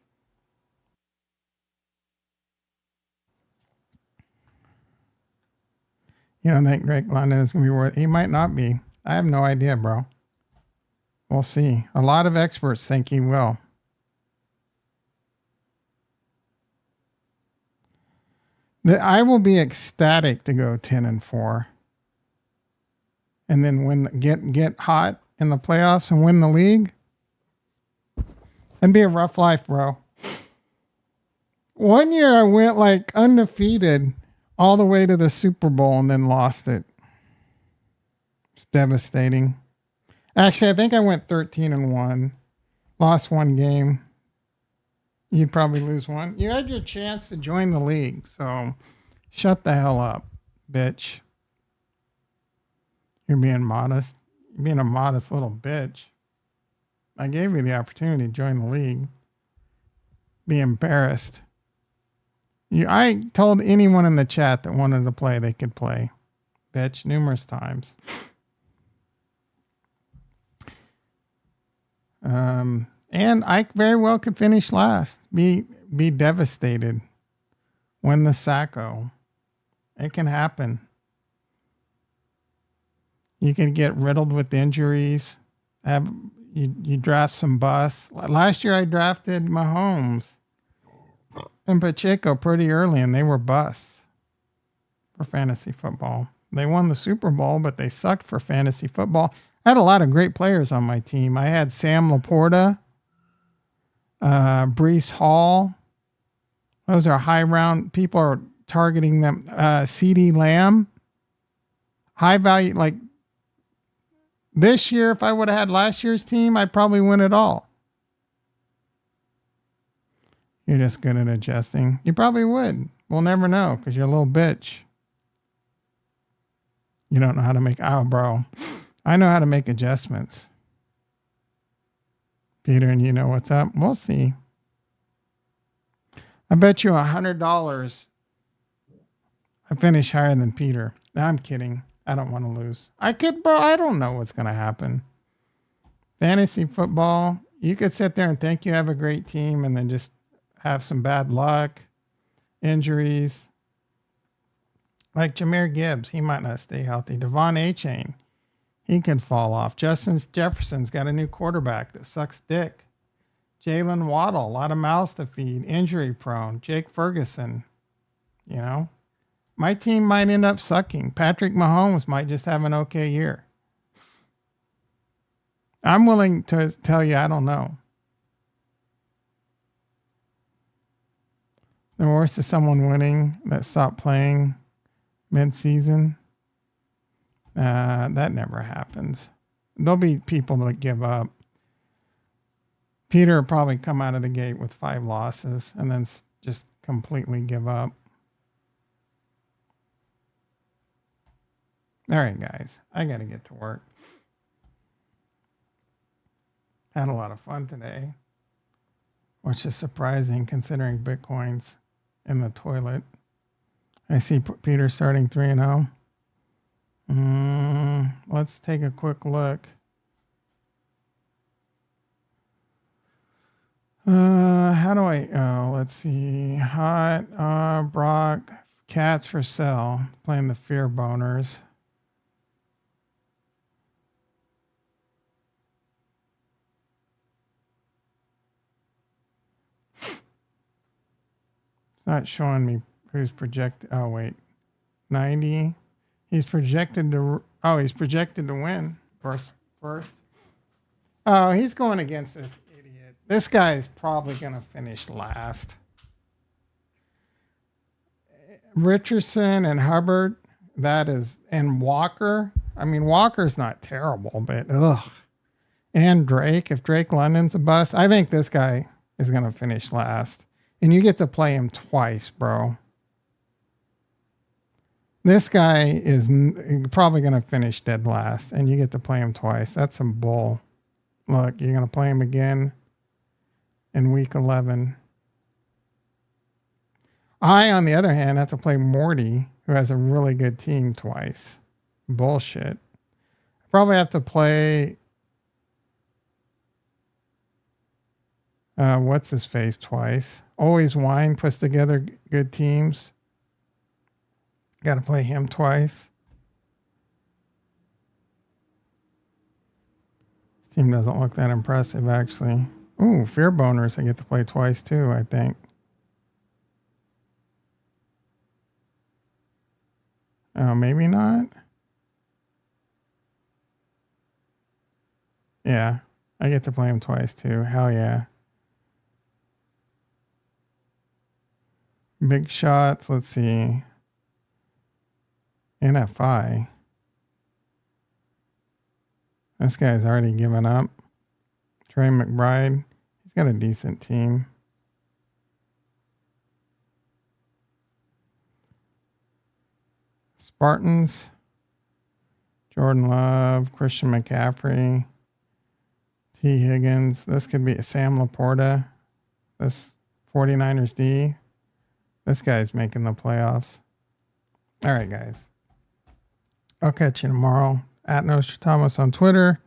You don't think Drake London is going to be worth? He might not be. I have no idea, bro. We'll see. A lot of experts think he will. I will be ecstatic to go 10-4, and then get hot in the playoffs and win the league. It'd be a rough life, bro. One year I went like undefeated all the way to the Super Bowl and then lost it. It's devastating. Actually, I think I went 13-1, lost one game. You'd probably lose one. You had your chance to join the league, so shut the hell up, bitch. You're being modest. You're being a modest little bitch. I gave you the opportunity to join the league. Be embarrassed. I told anyone in the chat that wanted to play, they could play. Bitch, numerous times. And I very well could finish last. Be devastated. Win the Sacco. It can happen. You can get riddled with injuries. You draft some busts. Last year I drafted Mahomes and Pacheco pretty early, and they were busts for fantasy football. They won the Super Bowl, but they sucked for fantasy football. I had a lot of great players on my team. I had Sam Laporta, Breece Hall. Those are high round. People are targeting them. CeeDee Lamb. High value. Like this year, if I would have had last year's team, I'd probably win it all. You're just good at adjusting. You probably would. We'll never know because you're a little bitch. You don't know how to make... Oh, bro. I know how to make adjustments. Peter, and you know what's up? We'll see. I bet you $100 I finish higher than Peter. No, I'm kidding. I don't want to lose. I could, bro. I don't know what's going to happen. Fantasy football, you could sit there and think you have a great team and then just have some bad luck, injuries. Like Jahmyr Gibbs, he might not stay healthy. Devon Achane, he could fall off. Justin Jefferson's got a new quarterback that sucks dick. Jalen Waddle, a lot of mouths to feed, injury prone. Jake Ferguson, you know. My team might end up sucking. Patrick Mahomes might just have an okay year. I'm willing to tell you I don't know. The worst is someone winning that stopped playing mid-season. That never happens. There'll be people that give up. Peter will probably come out of the gate with 5 losses and then just completely give up. All right, guys. I got to get to work. Had a lot of fun today, which is surprising considering Bitcoin's in the toilet. I see Peter starting 3-0. Let's take a quick look. How do let's see. Hot, Brock, cats for sale. Playing the fear boners. It's not showing me who's projected. Oh, wait. 90. He's projected to. Oh, he's projected to win first. Oh, he's going against this idiot. This guy is probably going to finish last. Richardson and Hubbard. That is. And Walker. I mean, Walker's not terrible, but ugh. And Drake. If Drake London's a bust, I think this guy is going to finish last. And you get to play him twice, bro. This guy is probably going to finish dead last, and you get to play him twice. That's some bull. Look, you're going to play him again in week 11. I, on the other hand, have to play Morty, who has a really good team, twice. Bullshit. I probably have to play... what's his face twice. Always Wine puts together good teams. Got to play him twice. This team doesn't look that impressive, actually. Ooh, Fear Boners I get to play twice, too, I think. Oh, maybe not. Yeah, I get to play him twice, too. Hell yeah. Big shots, let's see. NFI. This guy's already given up. Trey McBride. He's got a decent team. Spartans. Jordan Love. Christian McCaffrey. T. Higgins. This could be Sam Laporta. This 49ers D. This guy's making the playoffs. All right, guys. I'll catch you tomorrow at Nostradamus on Twitter.